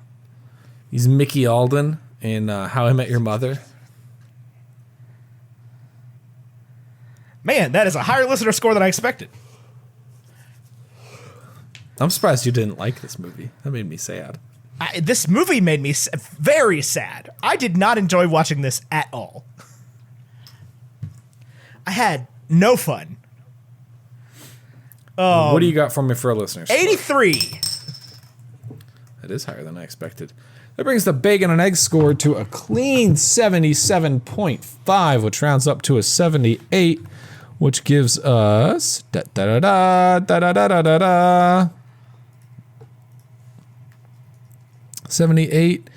He's Mickey Alden in How I Met Your Mother. Man, that is a higher listener score than I expected. I'm surprised you didn't like this movie. That made me sad. This movie made me very sad. I did not enjoy watching this at all. I had no fun. What do you got for me for our listeners? 83. That is higher than I expected. That brings the Bacon and Egg score to a clean 77.5, which rounds up to a 78, which gives us 78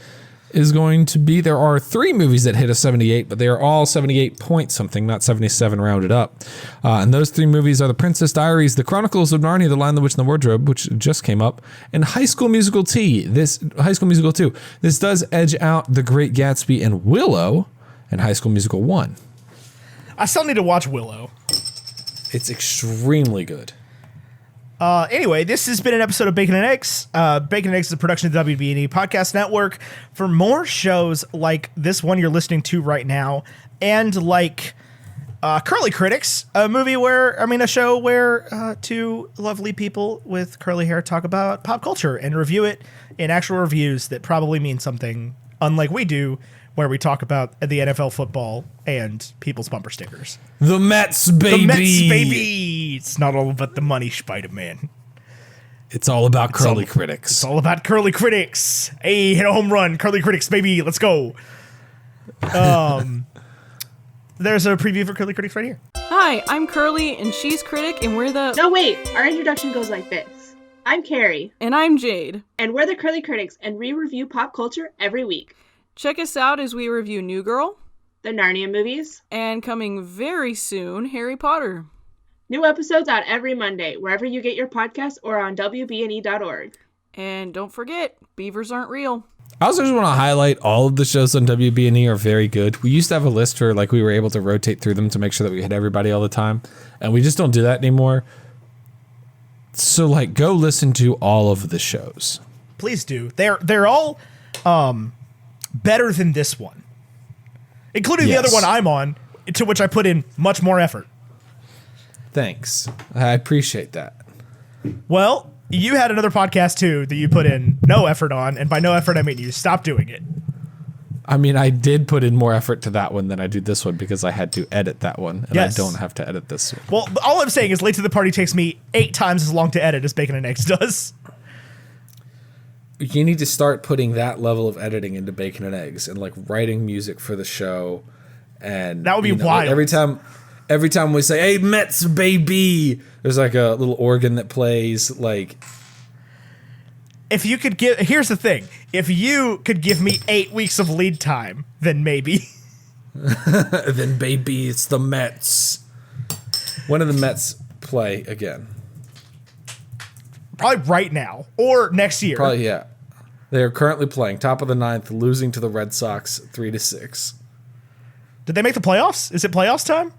is going to be, there are 3 movies that hit a 78, but they are all 78 point something, not 77 rounded up. And those 3 movies are The Princess Diaries, The Chronicles of Narnia, The Lion, the Witch, and the Wardrobe, which just came up, and High School Musical 2. This does edge out The Great Gatsby and Willow and High School Musical 1. I still need to watch Willow. It's extremely good. Anyway, this has been an episode of Bacon and Eggs. Bacon and Eggs is a production of the WB&E Podcast Network. For more shows like this one you're listening to right now, and like Curly Critics, a show where 2 lovely people with curly hair talk about pop culture and review it in actual reviews that probably mean something, unlike we do, where we talk about the NFL football and people's bumper stickers. The Mets, baby! The Mets, baby! It's not all about the money, Spider-Man. It's all about Curly Critics. It's all about Curly Critics. Hey, hit a home run, Curly Critics, baby. Let's go. There's a preview for Curly Critics right here. Hi, I'm Curly, and she's Critic, and we're the... No, wait. Our introduction goes like this. I'm Carrie. And I'm Jade. And we're the Curly Critics, and we review pop culture every week. Check us out as we review New Girl, the Narnia movies, and coming very soon, Harry Potter. New episodes out every Monday, wherever you get your podcasts or on WBNE.org. And don't forget, beavers aren't real. I also just want to highlight all of the shows on WB&E are very good. We used to have a list where we were able to rotate through them to make sure that we hit everybody all the time, and we just don't do that anymore. So go listen to all of the shows. Please do. They're all better than this one, including the other one I'm on, to which I put in much more effort. Thanks. I appreciate that. Well, you had another podcast too that you put in no effort on, and by no effort I mean you stopped doing it. I mean, I did put in more effort to that one than I do this one because I had to edit that one, and yes. I don't have to edit this one. Well, all I'm saying is Late to the Party takes me 8 times as long to edit as Bacon and Eggs does. You need to start putting that level of editing into Bacon and Eggs and writing music for the show, and that would be wild. Every time we say, "Hey, Mets, baby," there's a little organ that plays. If you could here's the thing: if you could give me 8 weeks of lead time, then maybe. Then baby, it's the Mets. When do the Mets play again? Probably right now or next year. Probably, yeah. They are currently playing top of the 9th, losing to the Red Sox 3-6. Did they make the playoffs? Is it playoffs time?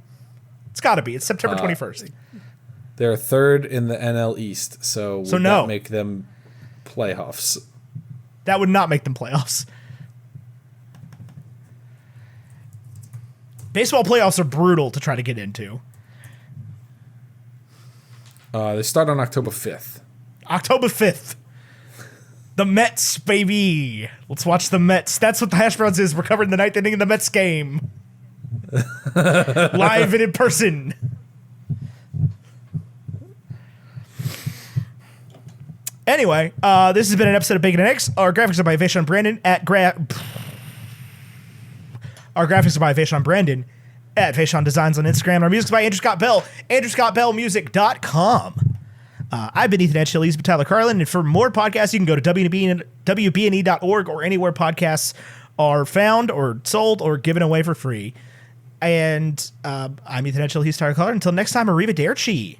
It's got to be. It's September 21st. They're 3rd in the NL East, so would no. that make them playoffs? That would not make them playoffs. Baseball playoffs are brutal to try to get into. They start on October 5th. October 5th. The Mets, baby. Let's watch the Mets. That's what the Hash Browns is. We're covering the 9th inning of the Mets game. Live and in person. Anyway, this has been an episode of Bacon and Eggs. Our graphics are by Vaishon Brandon at Vaishon Designs on Instagram. Our music's by Andrew Scott Bell, AndrewScottBellMusic.com. I've been Ethan Edghill. He's been Tyler Carlin. And for more podcasts, you can go to WBNE.org or anywhere podcasts are found or sold or given away for free. And I'm Ethan Edghill. He's Tyler Carlin. Until next time, arrivederci.